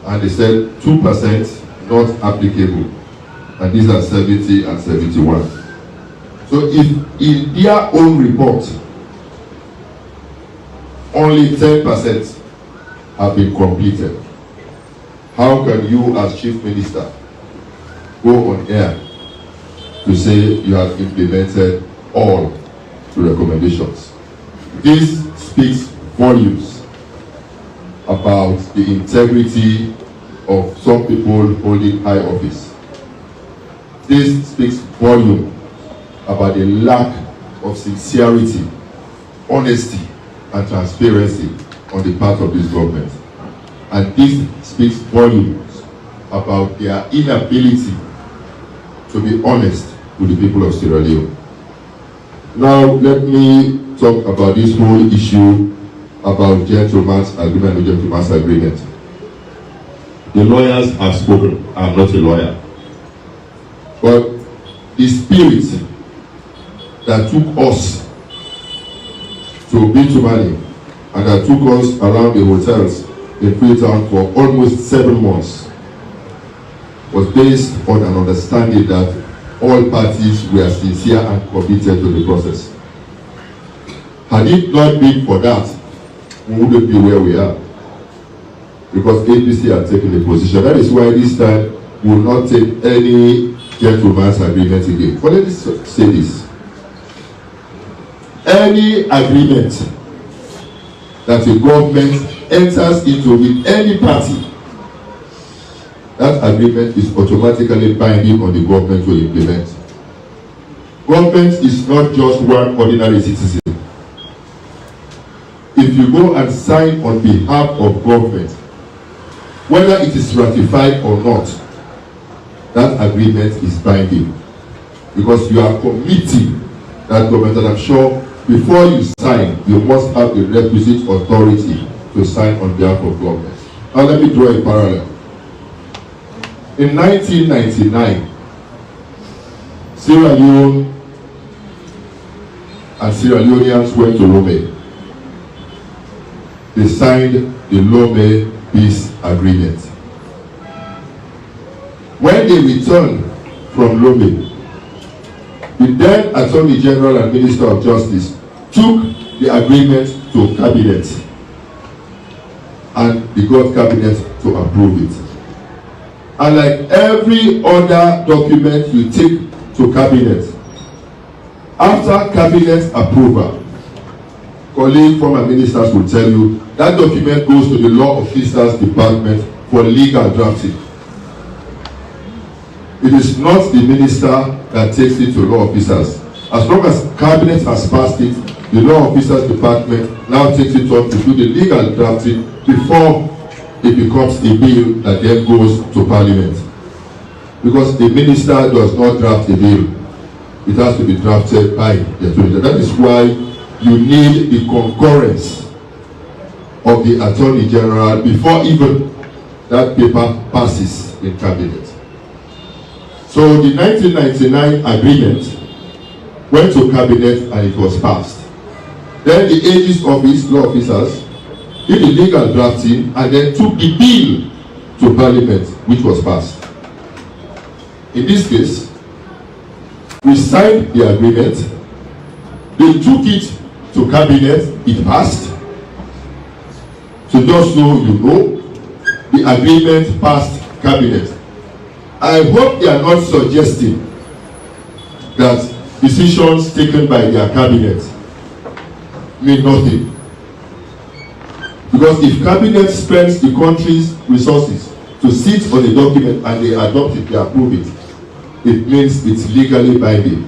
And they said 2% not applicable. And these are 70 and 71. So if in their own report, only 10% have been completed, how can you as Chief Minister go on air to say you have implemented all the recommendations? This speaks volumes about the integrity of some people holding high office. This speaks volume about the lack of sincerity, honesty, and transparency on the part of this government. And this speaks volumes about their inability to be honest with the people of Sierra Leone. Now, let me talk about this whole issue about gentleman's agreement or gentleman's agreement. The lawyers have spoken. I'm not a lawyer. But the spirit that took us to Bitumani and that took us around the hotels in Freetown for almost 7 months was based on an understanding that all parties were sincere and committed to the process. Had it not been for that, we wouldn't be where we are. Because APC had taken a position. That is why this time we will not take any gentleman's agreement again. But let me say this. Any agreement that a government enters into with any party, that agreement is automatically binding on the government to implement. Government is not just one ordinary citizen. If you go and sign on behalf of government, whether it is ratified or not, that agreement is binding. Because you are committing that government, and I'm sure before you sign, you must have the requisite authority to sign on behalf of government. Now let me draw a parallel. In 1999, Sierra Leone and Sierra Leoneans went to Lome. They signed the Lome Peace Agreement. When they returned from Lome, the then Attorney General and Minister of Justice took the agreement to Cabinet, and they got Cabinet to approve it. And like every other document you take to Cabinet, after Cabinet approval, colleague former ministers will tell you that document goes to the Law Officers Department for legal drafting. It is not the minister that takes it to law officers. As long as Cabinet has passed it, the Law Officers Department now takes it on to do the legal drafting before it becomes a bill that then goes to Parliament. Because the minister does not draft a bill. It has to be drafted by the Attorney General. That is why you need the concurrence of the Attorney General before even that paper passes in Cabinet. So the 1999 agreement went to Cabinet and it was passed. Then the AG's office, law officers, did the legal drafting and then took the bill to Parliament, which was passed. In this case, we signed the agreement, they took it to Cabinet, it passed. So just so you know, the agreement passed Cabinet. I hope they are not suggesting that decisions taken by their Cabinet mean nothing. Because if Cabinet spends the country's resources to sit on a document and they adopt it, they approve it, it means it's legally binding.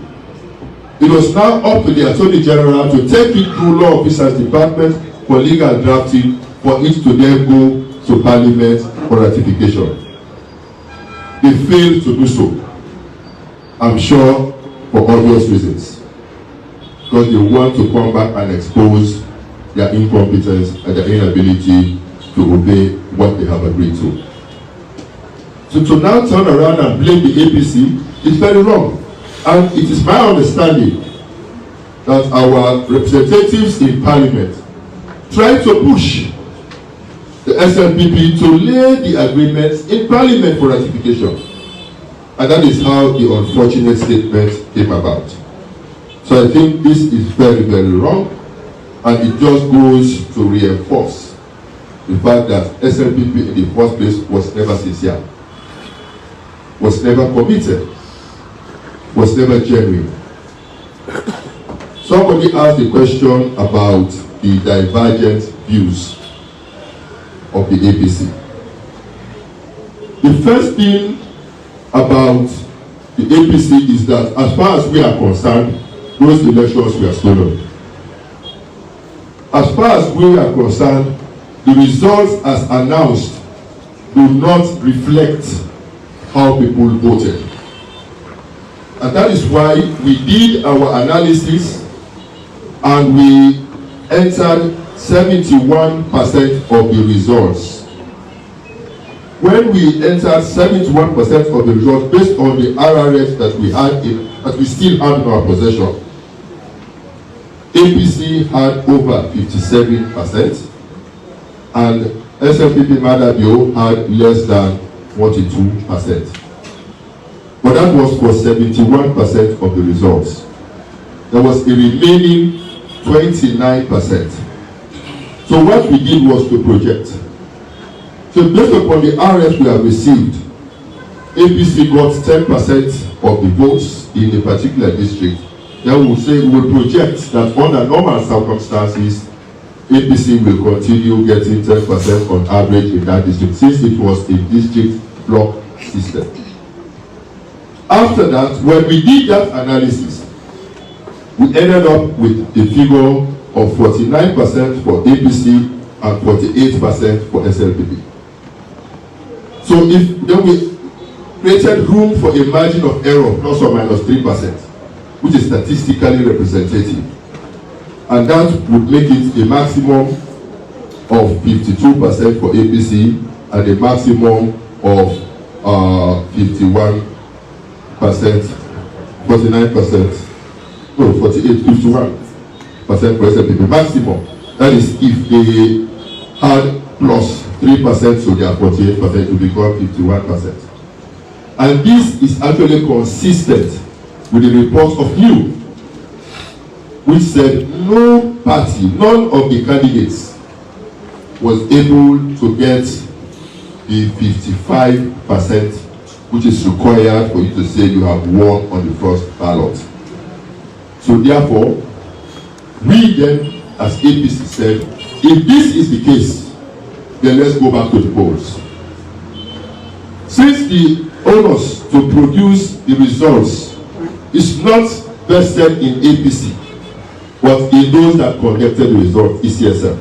It was now up to the Attorney General to take it through Law Officers Department for legal drafting, for it to then go to Parliament for ratification. They failed to do so, I'm sure, for obvious reasons. Because they want to come back and expose their incompetence and their inability to obey what they have agreed to. So to now turn around and blame the APC is very wrong. And it is my understanding that our representatives in Parliament try to push the SLPP to lay the agreements in Parliament for ratification. And that is how the unfortunate statement came about. So I think this is very, very wrong, and it just goes to reinforce the fact that SLPP in the first place was never sincere, was never committed, was never genuine. Somebody asked a question about the divergent views of the APC. The first thing about the APC is that as far as we are concerned, those elections were stolen. As far as we are concerned, the results as announced do not reflect how people voted. And that is why we did our analysis and we entered 71% of the results. When we entered 71% of the results based on the RRS that we had that we still had in our possession, APC had over 57% and SLPP Madabio had less than 42%. But that was for 71% of the results. There was a remaining 29%. So what we did was to project. So based upon the RF we have received, APC got 10% of the votes in a particular district. Then we will say we will project that under normal circumstances, APC will continue getting 10% on average in that district, since it was a district block system. After that, when we did that analysis, we ended up with a figure of 49% for APC and 48% for SLPP. So if then we created room for a margin of error plus or minus 3%, which is statistically representative, and that would make it a maximum of 52% for APC and a maximum of 51%, 49%, no, 48, 51% for SLPP maximum. That is if they had plus 3%, so they are 48% to become 51%. And this is actually consistent with the report of you, which said no party, none of the candidates was able to get the 55%, which is required for you to say you have won on the first ballot. So therefore, we then, as APC said, if this is the case, then let's go back to the polls. Since the onus to produce the results is not vested in APC, but in those that conducted the result, ECSM.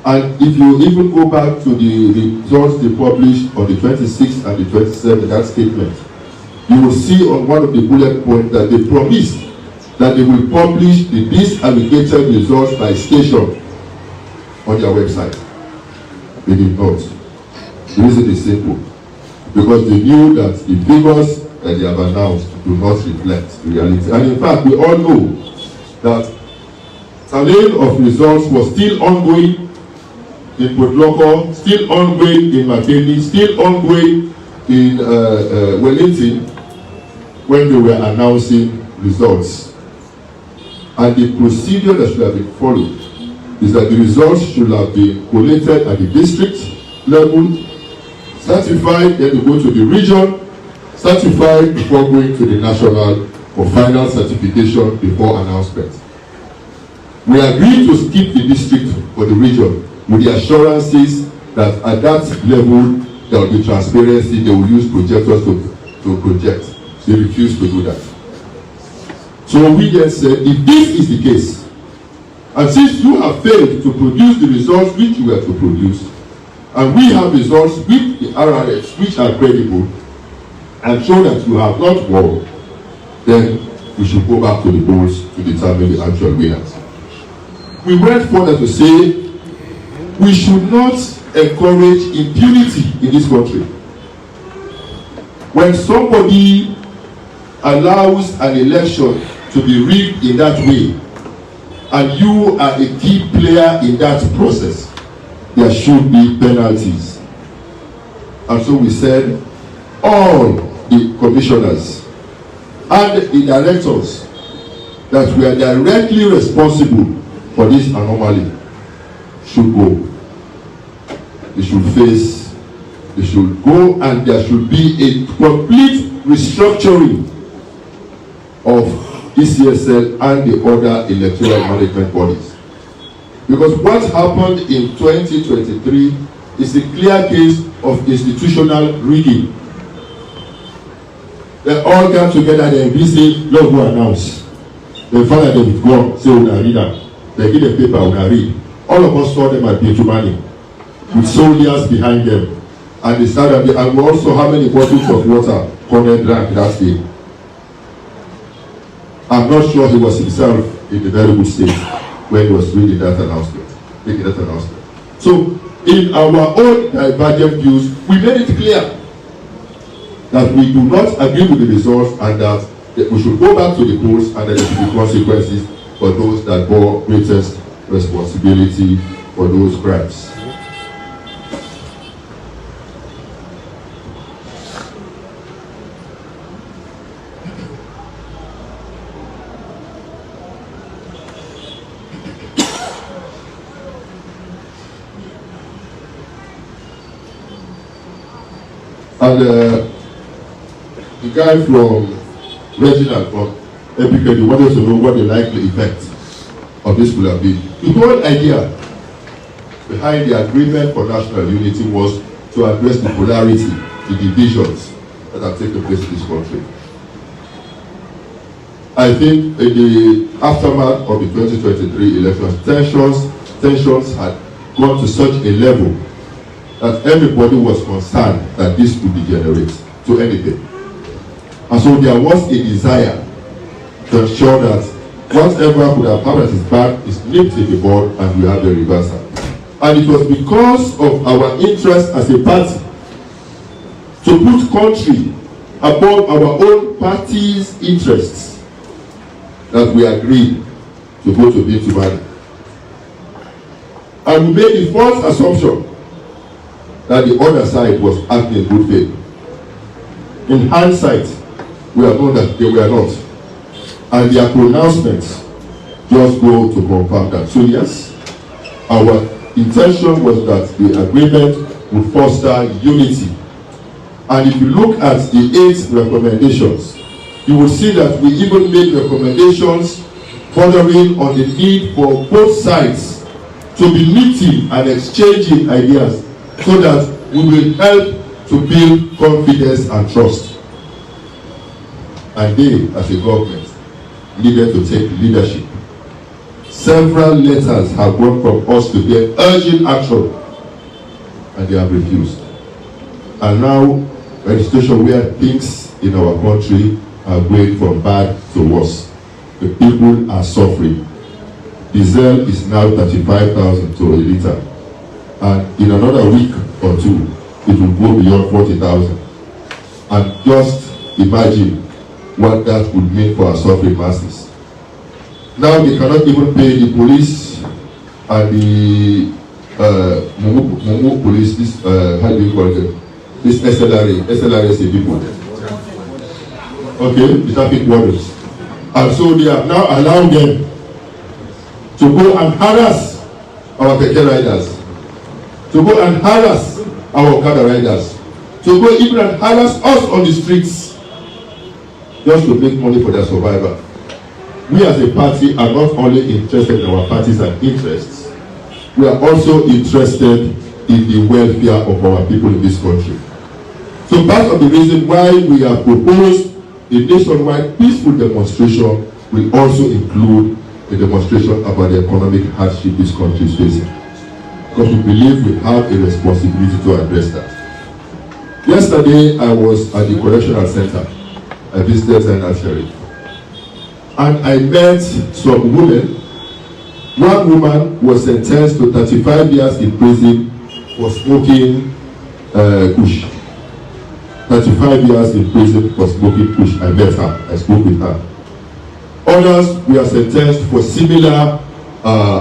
And if you even go back to the results they published on the 26th and the 27th, that statement, you will see on one of the bullet points that they promised that they will publish the disaggregated results by station on their website. They did not. The reason is simple. Because they knew that the figures that they have announced do not reflect reality. And in fact, we all know that tallying of results was still ongoing in Podloko, still ongoing in Makeni, still ongoing in Wellington when they were announcing results. And the procedure that should have been followed is that the results should have been collated at the district level, certified, then they go to the region, certified before going to the national for final certification before announcement. We agreed to skip the district for the region with the assurances that at that level there will be transparency, they will use projectors to project. They refused to do that. So we then said, if this is the case, and since you have failed to produce the results which you were to produce, and we have results with the RRS which are credible and show that you have not won, then we should go back to the polls to determine the actual winners. We went further to say we should not encourage impunity in this country. When somebody allows an election to be rigged in that way, and you are a key player in that process, there should be penalties. And so we said all the commissioners and the directors that were directly responsible for this anomaly should go. They should face, they should go, and there should be a complete restructuring of ECSL and the other electoral management bodies. Because what happened in 2023 is a clear case of institutional rigging. They all got together, then we say, Lord, go announce. Then father, they withdraw, say, una read them. They give a paper, una read. All of us saw them at Petromani with soldiers behind them. And they started, and we also how many bottles of water Cornell drank that day. I'm not sure he was himself in a very good state when he was reading that announcement, making that announcement. So, in our own divergent views, we made it clear that we do not agree with the results and that we should go back to the polls and that there should be consequences for those that bore greatest responsibility for those crimes. And the guy from Reginald from Epic wanted to know what the likely effect of this will have been. The whole idea behind the agreement for national unity was to address the polarity, the divisions that have taken place in this country. I think in the aftermath of the 2023 elections, tensions had gone to such a level that everybody was concerned that this could degenerate to anything. And so there was a desire to ensure that whatever could have happened at his back is nipped in the bud and we have a reversal. And it was because of our interest as a party to put country above our own party's interests that we agreed to go to Petromani. And we made the false assumption that the other side was acting in good faith. In hindsight, we have known that they were not. And their pronouncements just go to confirm that. So yes, our intention was that the agreement would foster unity. And if you look at the 8 recommendations, you will see that we even made recommendations bordering on the need for both sides to be meeting and exchanging ideas so that we will help to build confidence and trust. And they, as a government, needed to take leadership. Several letters have gone from us to their urgent action, and they have refused. And now, we're in a situation where things in our country are going from bad to worse. The people are suffering. Diesel is now 35,000 to a litre. And in another week or two, it will go beyond 40,000. And just imagine what that would mean for our suffering masses. Now they cannot even pay the police and the Mumu police, this, how do you call them? This SLRSA people. Okay, the traffic wardens. And so they have now allowed them to go and harass our keke riders, to go and harass our Okada riders, to go even and harass us on the streets, just to make money for their survival. We as a party are not only interested in our parties and interests, we are also interested in the welfare of our people in this country. So part of the reason why we have proposed a nationwide peaceful demonstration will also include a demonstration about the economic hardship this country is facing. Because we believe we have a responsibility to address that. Yesterday, I was at the correctional center. I visited Zainab Sharif. And I met some women One woman was sentenced to 35 years in prison for smoking kush. 35 years in prison for smoking kush. I met her. I spoke with her. Others were sentenced for similar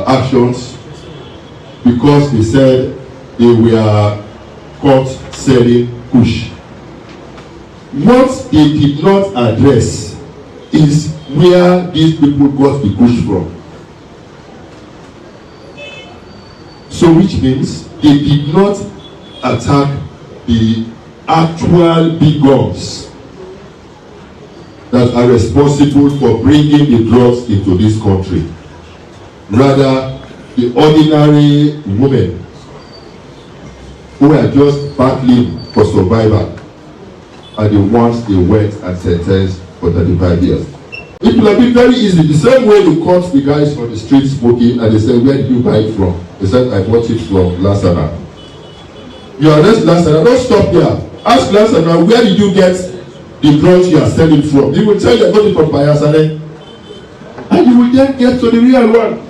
actions because they said they were caught selling kush. What they did not address is where these people got the kush from. So which means they did not attack the actual big guns that are responsible for bringing the drugs into this country. Rather, the ordinary women who are just battling for survival are the ones they went and sentenced for 35 years. It will have been very easy. The same way they caught the guys on the street smoking and they said, where did you buy it from? They said, I bought it from Lasana. You arrest Lasana, don't stop there. Ask Lasana, where did you get the drugs you are selling from? He will tell you I got it from Bayasane. And you will then get to the real one.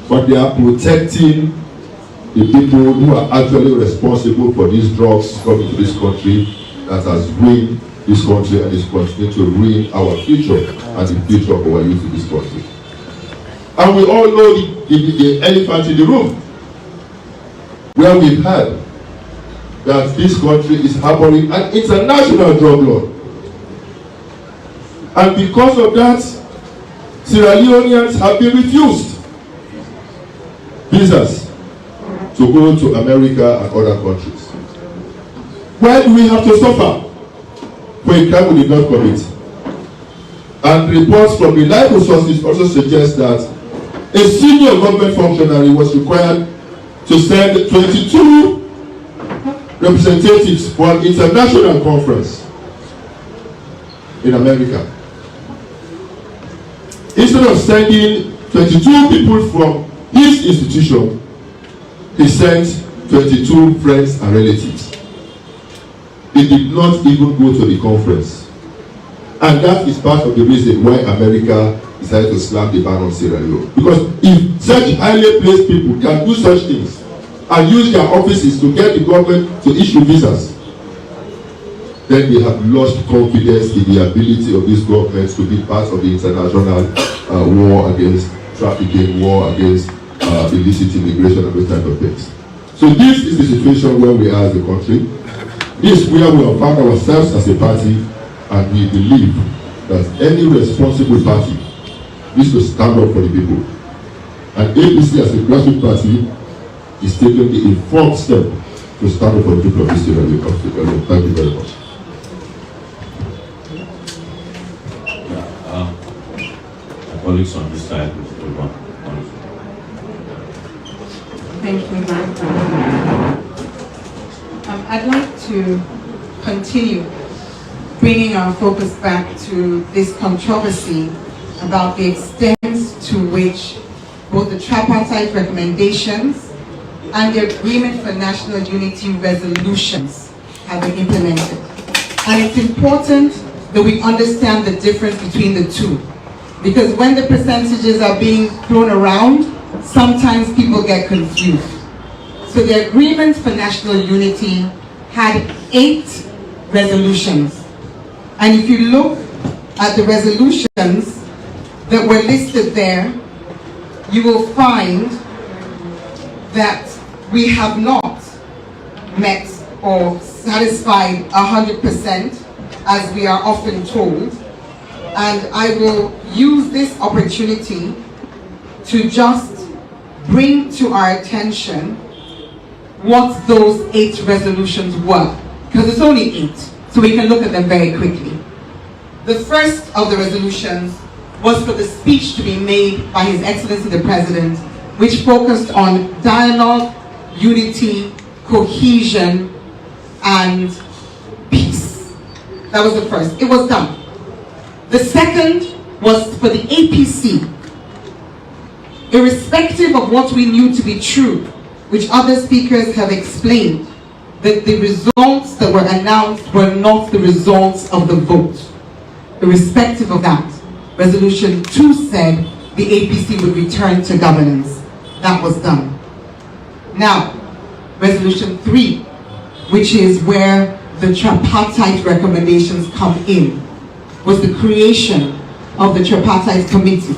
But they are protecting the people who are actually responsible for these drugs coming to this country that has ruined this country and is continuing to ruin our future and the future of our youth in this country. And we all know the elephant in the room, where we've heard that this country is harboring an international drug lord. And because of that, Sierra Leoneans have been refused visas to go to America and other countries. Why do we have to suffer for a crime we did not commit? And reports from reliable sources also suggest that a senior government functionary was required to send 22 representatives for an international conference in America. Instead of sending 22 people from his institution, he sent 22 friends and relatives. He did not even go to the conference. And that is part of the reason why America decided to slap the ban on Sierra Leone. Because if such highly placed people can do such things and use their offices to get the government to issue visas, then they have lost confidence in the ability of these governments to be part of the international war against trafficking, war against illicit immigration and those type of things. So this is the situation where we are as a country. This is where we have found ourselves as a party, and we believe that any responsible party needs to stand up for the people. And APC as a grassroots party is taking the informed step to stand up for the people of this Sierra Leone. Thank you very much. My colleagues on this side will move on. Thank you, Mark. I'd like to continue bringing our focus back to this controversy about the extent to which both the tripartite recommendations and the Agreement for National Unity resolutions have been implemented. And it's important that we understand the difference between the two, because when the percentages are being thrown around, sometimes people get confused. So the Agreement for National Unity had 8 resolutions. And if you look at the resolutions that were listed there, you will find that we have not met or satisfied 100%, as we are often told. And I will use this opportunity to just bring to our attention what those 8 resolutions were, because it's only 8, so we can look at them very quickly. The first of the resolutions was for the speech to be made by His Excellency the President, which focused on dialogue, unity, cohesion, and peace. That was the first. It was done. The second was for the APC. Irrespective of what we knew to be true, which other speakers have explained, that the results that were announced were not the results of the vote. Irrespective of that, Resolution 2 said the APC would return to governance. That was done. Now, Resolution 3, which is where the tripartite recommendations come in, was the creation of the tripartite committee.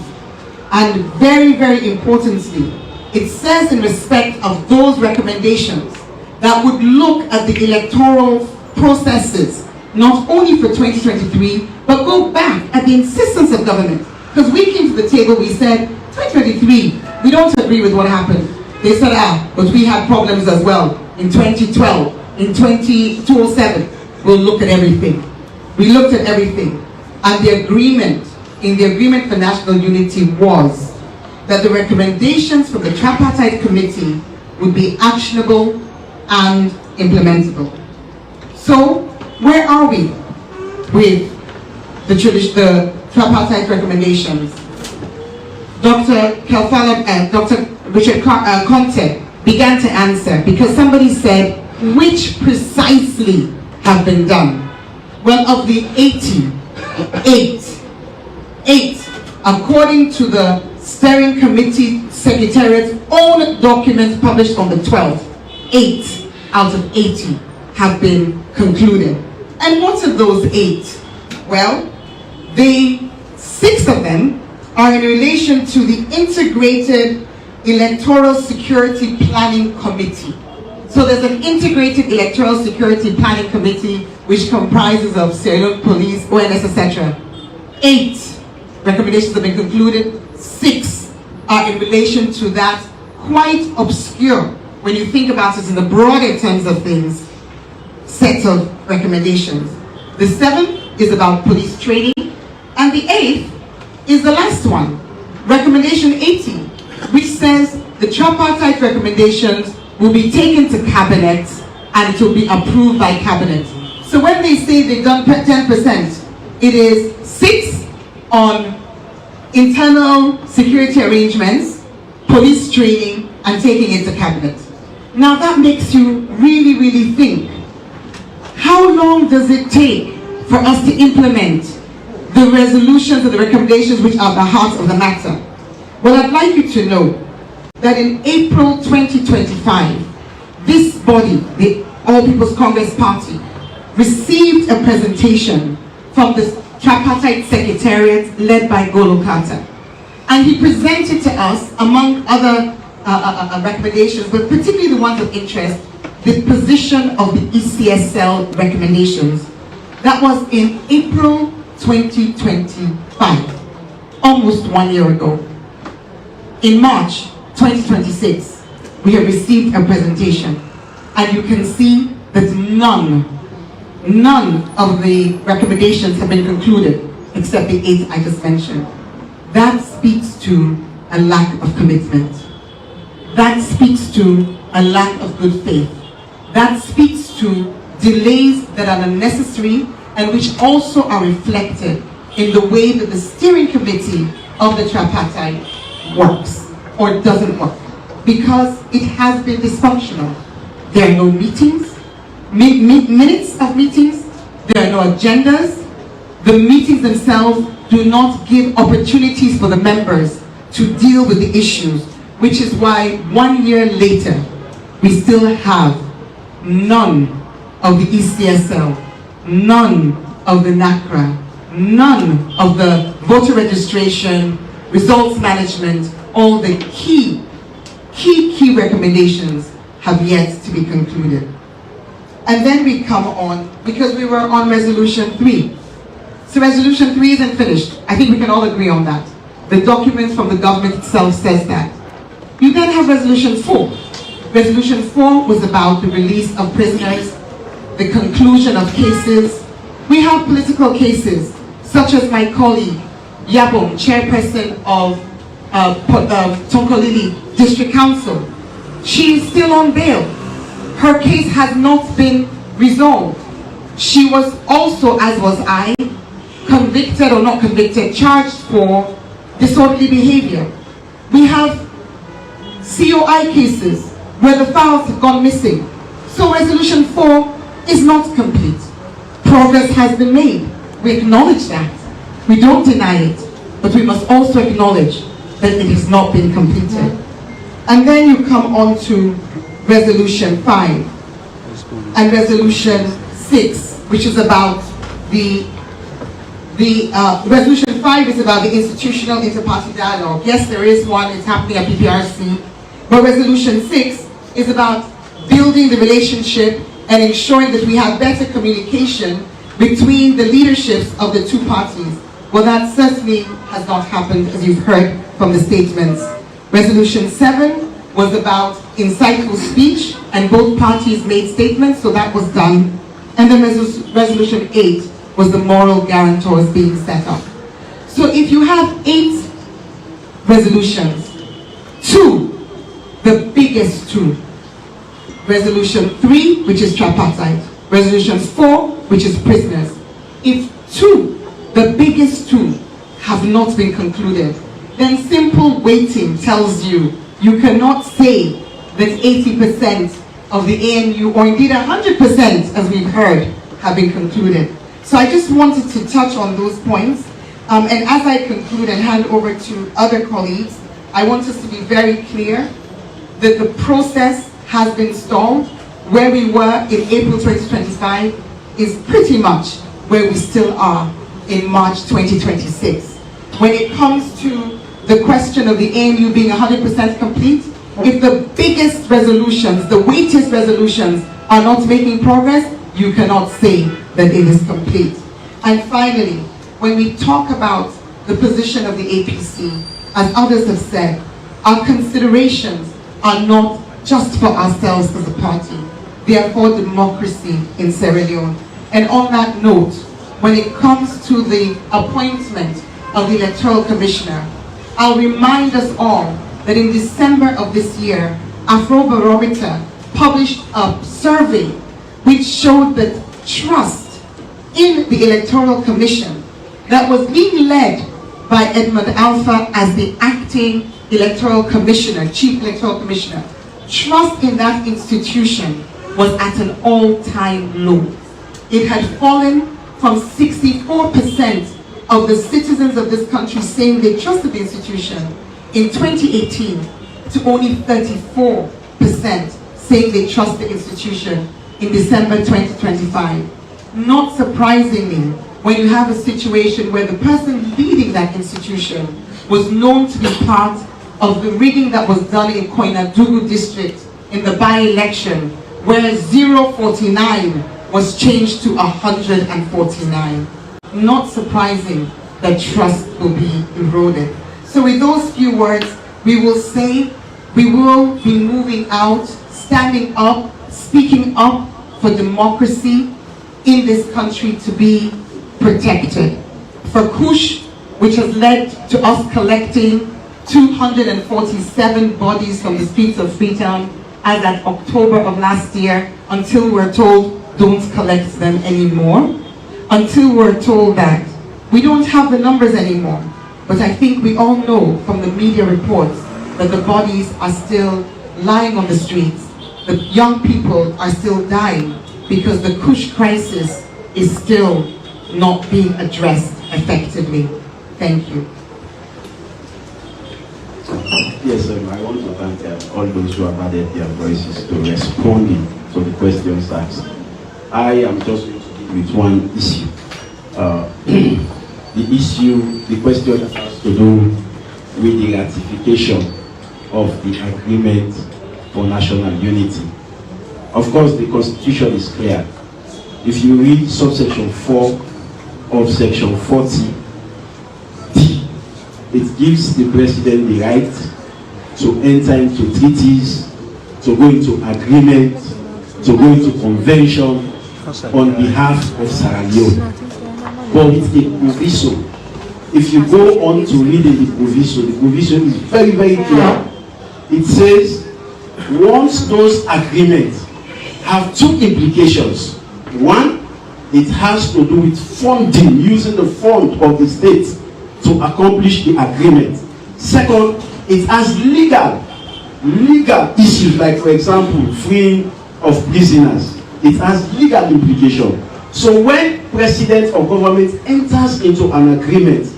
And very, very importantly, it says in respect of those recommendations that would look at the electoral processes, not only for 2023, but go back at the insistence of government. Because we came to the table, we said, 2023, we don't agree with what happened. They said, but we had problems as well. In 2012, in 2007, we'll look at everything. We looked at everything. And the agreement, in the agreement for national unity was that the recommendations from the tripartite committee would be actionable and implementable. So, where are we with the tripartite recommendations? Dr. Dr. Richard Conte began to answer because somebody said, which precisely have been done? Well, of the 88, according to the Steering Committee Secretariat's own document published on the 12th, 8 out of 80 have been concluded. And what are those 8? Well, the 6 of them are in relation to the Integrated Electoral Security Planning Committee. So there's an Integrated Electoral Security Planning Committee which comprises of Sierra Leone Police, ONS, etc. 8 recommendations have been concluded. 6 are in relation to that quite obscure, when you think about it in the broader terms of things, set of recommendations. The 7th is about police training, and the 8th is the last one, recommendation 80, which says the tripartite recommendations will be taken to cabinet and it will be approved by cabinet. So when they say they've done 10%, it is 6 on internal security arrangements, police training, and taking it to cabinet. Now that makes you really, really think, how long does it take for us to implement the resolutions and the recommendations which are the heart of the matter? Well, I'd like you to know that in April 2025, this body, the All People's Congress Party, received a presentation from the tripartite secretariat led by Golo Carter. And he presented to us, among other recommendations, but particularly the ones of interest, the position of the ECSL recommendations. That was in April 2025, almost 1 year ago. In March 2026, we have received a presentation, and you can see that none of the recommendations have been concluded, except the 8 I just mentioned. That speaks to a lack of commitment. That speaks to a lack of good faith. That speaks to delays that are unnecessary and which also are reflected in the way that the steering committee of the tripartite works or doesn't work, because it has been dysfunctional. There are no meetings, minutes of meetings, there are no agendas. The meetings themselves do not give opportunities for the members to deal with the issues, which is why 1 year later, we still have none of the ECSL, none of the NACRA, none of the voter registration, results management, all the key recommendations have yet to be concluded. And then we come on, because we were on Resolution 3. So Resolution 3 isn't finished. I think we can all agree on that. The document from the government itself says that. You then have Resolution 4. Resolution 4 was about the release of prisoners, the conclusion of cases. We have political cases, such as my colleague, Yabong, chairperson of Tonkolili District Council. She is still on bail. Her case has not been resolved. She was also, as was I, convicted or not convicted, charged for disorderly behavior. We have COI cases where the files have gone missing. So Resolution 4 is not complete. Progress has been made. We acknowledge that. We don't deny it. But we must also acknowledge that it has not been completed. And then you come on to Resolution 5 and Resolution 6, which is about Resolution 5 is about the institutional inter-party dialogue. Yes, there is one, it's happening at PPRC, but Resolution 6 is about building the relationship and ensuring that we have better communication between the leaderships of the two parties. Well, that certainly has not happened, as you've heard from the statements. Resolution 7 was about insightful speech, and both parties made statements, so that was done. And then Resolution 8 was the moral guarantors being set up. So if you have 8 resolutions, 2, the biggest 2, Resolution 3, which is tripartite, Resolution 4, which is prisoners. If 2, the biggest 2, have not been concluded, then simple waiting tells you you cannot say that 80% of the ANU, or indeed 100%, as we've heard, have been concluded. So I just wanted to touch on those points. And as I conclude and hand over to other colleagues, I want us to be very clear that the process has been stalled. Where we were in April 2025 is pretty much where we still are in March 2026. When it comes to the question of the ANU being 100% complete, if the biggest resolutions, the weightiest resolutions are not making progress, you cannot say that it is complete. And finally, when we talk about the position of the APC, as others have said, our considerations are not just for ourselves as a party. They are for democracy in Sierra Leone. And on that note, when it comes to the appointment of the Electoral Commissioner, I'll remind us all that in December of this year, Afrobarometer published a survey which showed that trust in the Electoral Commission that was being led by Edmund Alpha as the acting Electoral Commissioner, Chief Electoral Commissioner, trust in that institution was at an all-time low. It had fallen from 64% of the citizens of this country saying they trusted the institution in 2018 to only 34% saying they trust the institution in December 2025. Not surprisingly, when you have a situation where the person leading that institution was known to be part of the rigging that was done in Koinadugu district in the by-election, where 049 was changed to 149. Not surprising that trust will be eroded. So with those few words, we will say we will be moving out, standing up, speaking up for democracy in this country to be protected. For Kush, which has led to us collecting 247 bodies from the streets of Freetown as at October of last year, until we're told don't collect them anymore, until we're told that we don't have the numbers anymore. But I think we all know from the media reports that the bodies are still lying on the streets. The young people are still dying because the Kush crisis is still not being addressed effectively. Thank you. Yes, I want to thank all those who have added their voices to responding to the questions asked. I am just going to deal with one issue. The question that has to do with the ratification of the agreement for national unity. Of course, the Constitution is clear. If you read subsection 4 of section 40D, it gives the president the right to enter into treaties, to go into agreement, to go into convention on behalf of Sierra Leone. But with the proviso, if you go on to read the proviso is very, very clear. It says, once those agreements have two implications. One, it has to do with funding, using the fund of the state to accomplish the agreement. Second, it has legal issues, like for example, freeing of prisoners. It has legal implication. So when president or government enters into an agreement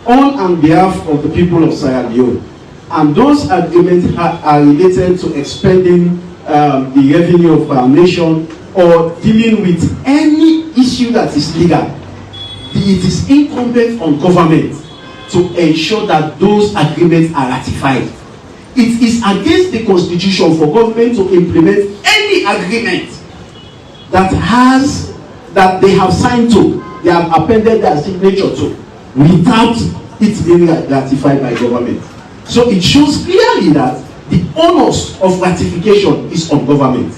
on behalf of the people of Sierra Leone, and those agreements are related to expending the revenue of our nation or dealing with any issue that is legal, it is incumbent on government to ensure that those agreements are ratified. It is against the constitution for government to implement any agreement that they have signed to, they have appended their signature to, without it being ratified by government. So it shows clearly that the onus of ratification is on government.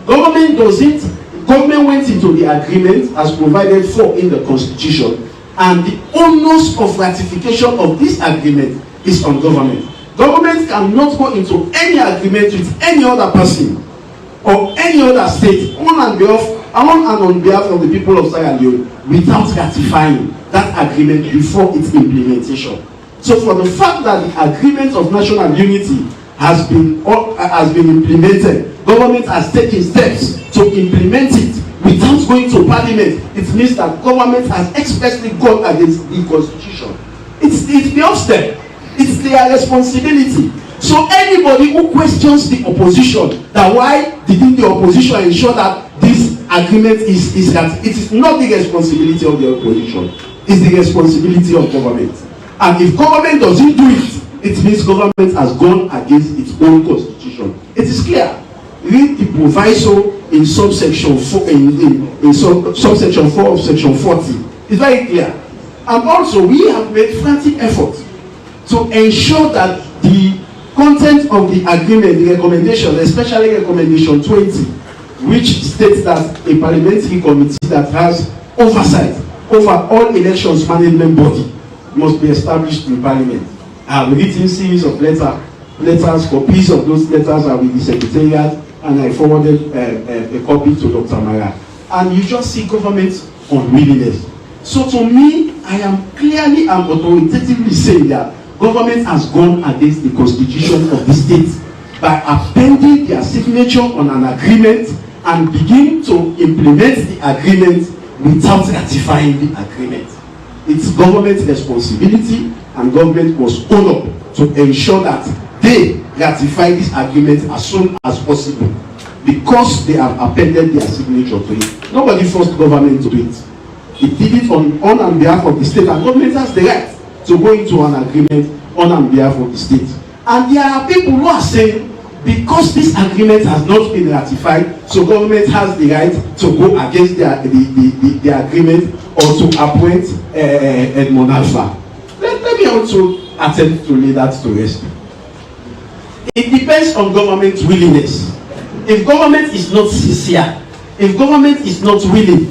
Government went into the agreement as provided for in the constitution, and the onus of ratification of this agreement is on government. Government cannot go into any agreement with any other person or any other state on behalf of the people of Sierra Leone without ratifying that agreement before its implementation. So for the fact that the agreement of national unity has been implemented, government has taken steps to implement it without going to parliament, it means that government has expressly gone against the constitution. It's the offstep. It's their responsibility. So anybody who questions the opposition, that why didn't the opposition ensure that this agreement is that it is not the responsibility of the opposition, it's the responsibility of government. And if government doesn't do it, it means government has gone against its own constitution. It is clear. Read the proviso in subsection 4 subsection 4 of section 40. It's very clear. And also we have made frantic efforts to ensure that the content of the agreement, the recommendation, especially recommendation 20, which states that a parliamentary committee that has oversight over all elections management body must be established in parliament. I have written series of letters, copies of those letters are with the secretariat, and I forwarded a copy to Dr. Mara. And you just see government's unwillingness. So to me, I am clearly and authoritatively saying that government has gone against the constitution of the state by appending their signature on an agreement and begin to implement the agreement without ratifying the agreement. It's government's responsibility, and government must own up to ensure that they ratify this agreement as soon as possible, because they have appended their signature to it. Nobody forced government to do it. It did it on behalf of the state, and government has the right to go into an agreement on behalf of the state. And there are people who are saying, because this agreement has not been ratified, so government has the right to go against the agreement or to appoint Edmond Alpha. Let me also attempt to lay that to rest. It depends on government's willingness. If government is not sincere, if government is not willing,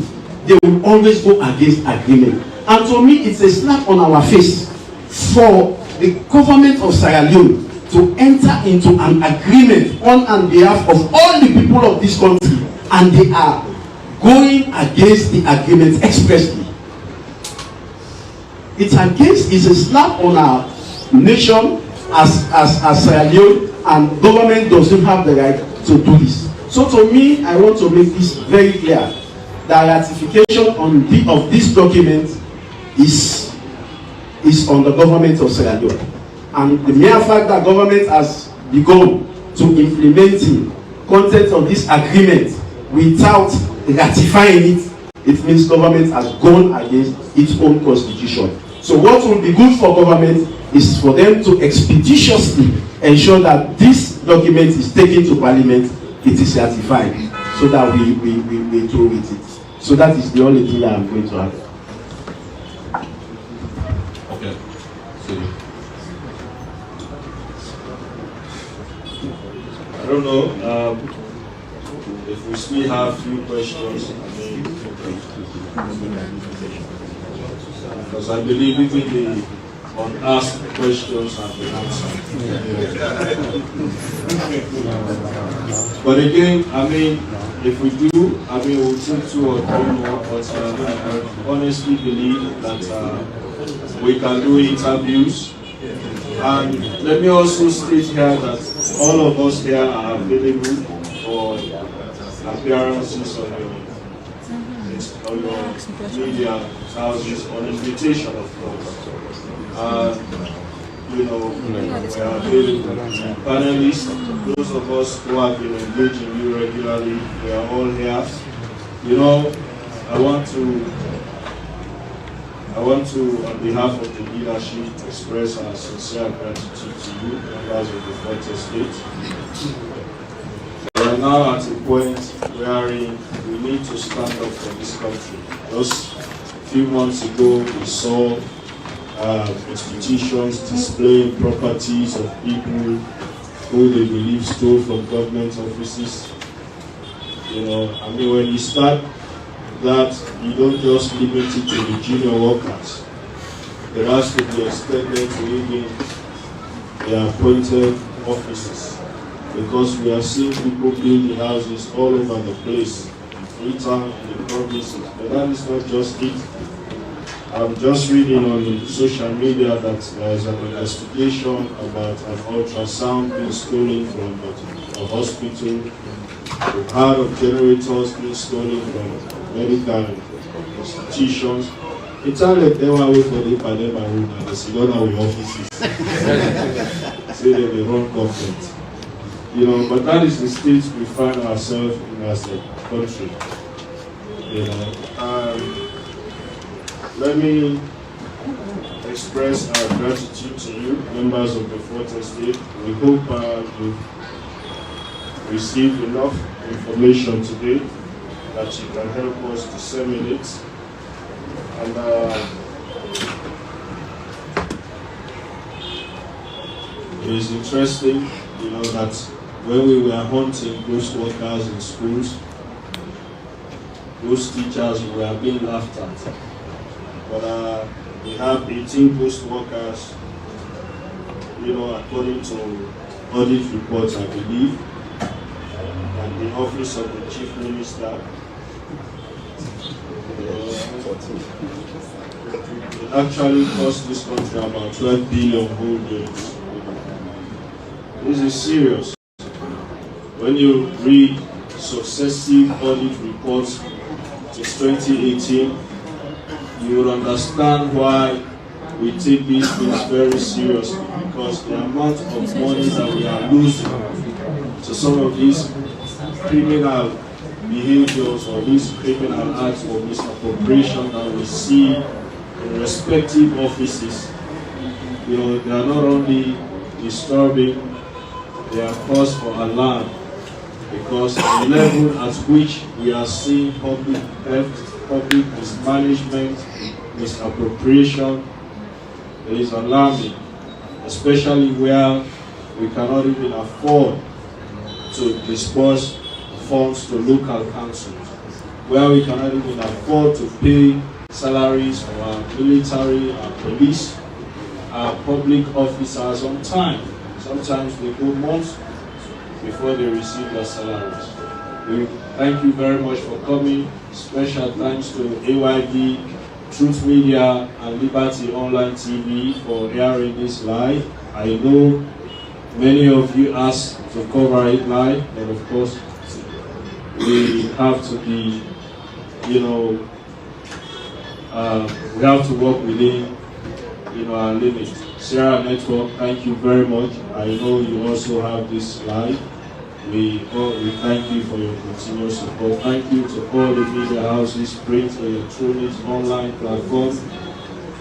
they will always go against agreement. And to me, it's a slap on our face for the government of Sierra Leone to enter into an agreement on behalf of all the people of this country, and they are going against the agreement expressly. It's a slap on our nation as Sierra Leone, and government doesn't have the right to do this. So to me, I want to make this very clear, that ratification of this document is on the government of Sierra Leone. And the mere fact that government has begun to implementing content of this agreement without ratifying it, it means government has gone against its own constitution. So what will be good for government is for them to expeditiously ensure that this document is taken to parliament, it is ratified, so that we through with it. So that is the only thing that I'm going to add. Okay. So, I don't know if we still have a few questions. Because I believe even the unasked questions have been answered. But again, I mean, if we do, I mean, we'll take 2 or 3 more. But I honestly believe that we can do interviews. And let me also state here that all of us here are available for appearances on your media houses on invitation, of course. we are available. Panelists, those of us who have been engaging you regularly, we are all here. I want to, on behalf of the leadership, express our sincere gratitude to you, members of the Fourth Estate. We are now at a point where we need to stand up for this country. Just a few months ago, we saw institutions displaying properties of people who they believe stole from government offices. When you start that, you don't just limit it to the junior workers. There has to be extended to even the appointed offices, because we are seeing people building houses all over the place, in Freetown, in the provinces. But that is not just it. I'm just reading on the social media that there is an investigation about an ultrasound being stolen from a hospital. We've heard of generators being stolen from medical institutions. It's all like they were away for the abandonment and they sit down with offices. Say that they run government. But that is the state we find ourselves in as a country. Let me express our gratitude to you, members of the Fourth Estate. We hope you've received enough information today that you can help us disseminate. And it is interesting, that when we were hunting ghost workers in schools, ghost teachers were being laughed at. But we have 18 ghost workers, according to audit reports, I believe, and the office of the Chief Minister. It actually cost this country about 12 billion whole days. This is serious. When you read successive audit reports since 2018, you will understand why we take these things very seriously, because the amount of money that we are losing to some of these criminal behaviors or these criminal acts or misappropriation that we see in respective offices, they are not only disturbing, they are cause for alarm, because the level at which we are seeing public theft, public mismanagement, misappropriation, it is alarming, especially where we cannot even afford to disburse funds to local councils, where we cannot even afford to pay salaries for our military, our police, our public officers on time. Sometimes they go months before they receive their salaries. We thank you very much for coming. Special thanks to AYD, Truth Media, and Liberty Online TV for airing this live. I know many of you asked to cover it live, but of course, we have to be, we have to work within, our limits. Sarah Network, thank you very much. I know you also have this live. We thank you for your continuous support. Thank you to all the media houses, print, electronics, online platforms.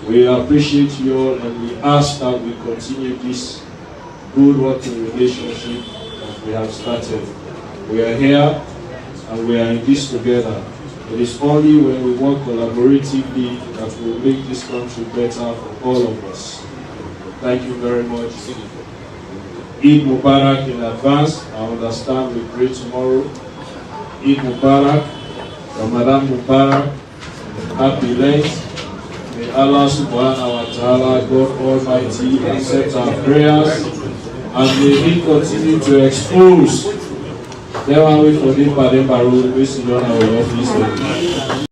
We appreciate you all, and we ask that we continue this good working relationship that we have started. We are here and we are in this together. It is only when we work collaboratively that we will make this country better for all of us. Thank you very much. Eid Mubarak in advance. I understand we pray tomorrow. Eid Mubarak, Ramadan Mubarak, Happy Lent. May Allah subhanahu wa ta'ala, God Almighty, accept our prayers, and may He continue to expose them away for the Pademba we see on our office.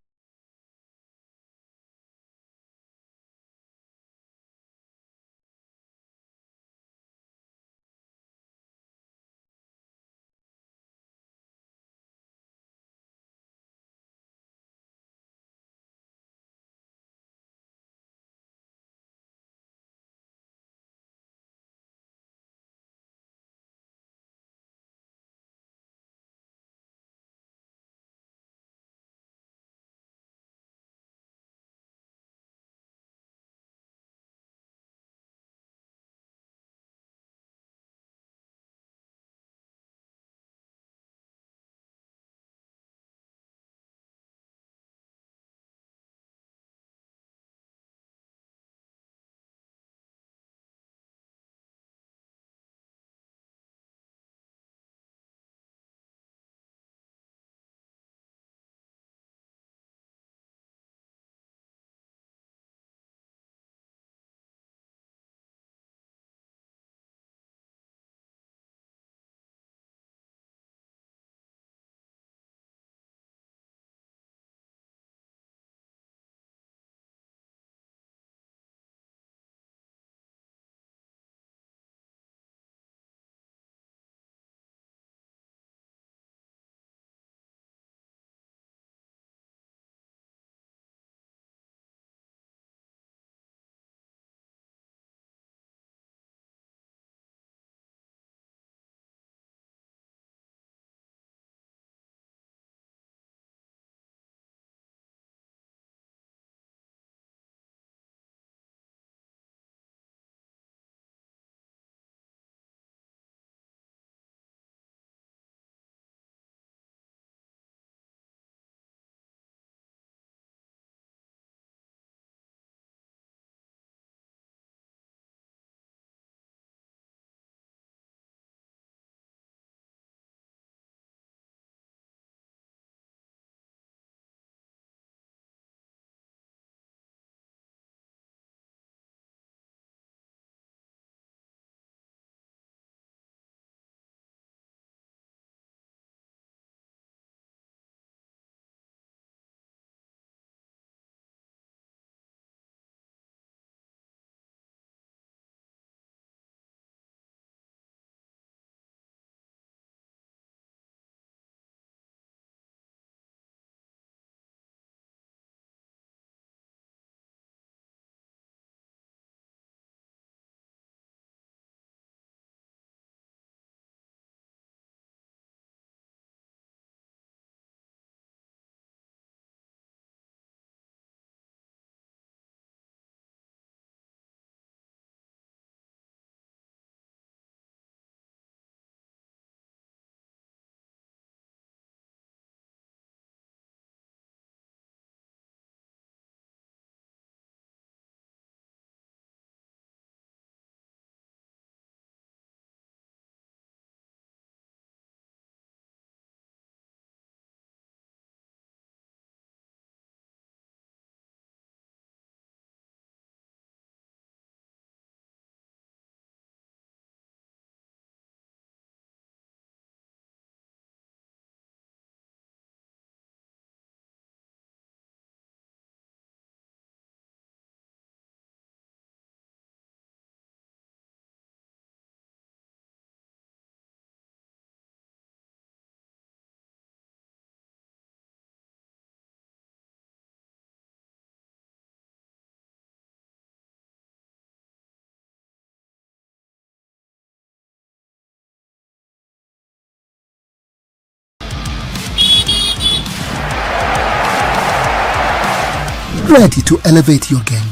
Get ready to elevate your game.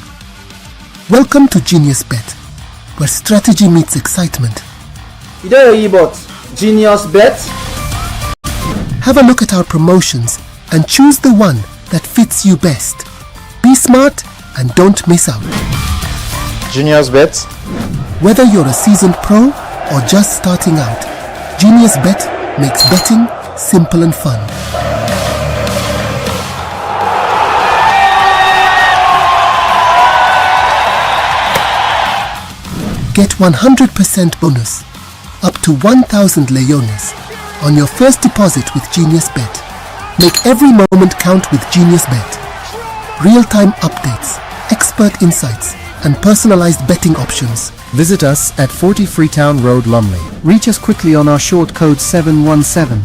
Welcome to Genius Bet, where strategy meets excitement. Genius Bet. Have a look at our promotions and choose the one that fits you best. Be smart and don't miss out. Genius Bet. Whether you're a seasoned pro or just starting out, Genius Bet makes betting simple and fun. Get 100% bonus, up to 1,000 leones, on your first deposit with Genius Bet. Make every moment count with Genius Bet. Real-time updates, expert insights, and personalized betting options. Visit us at 40 Freetown Road, Lumley. Reach us quickly on our short code 717.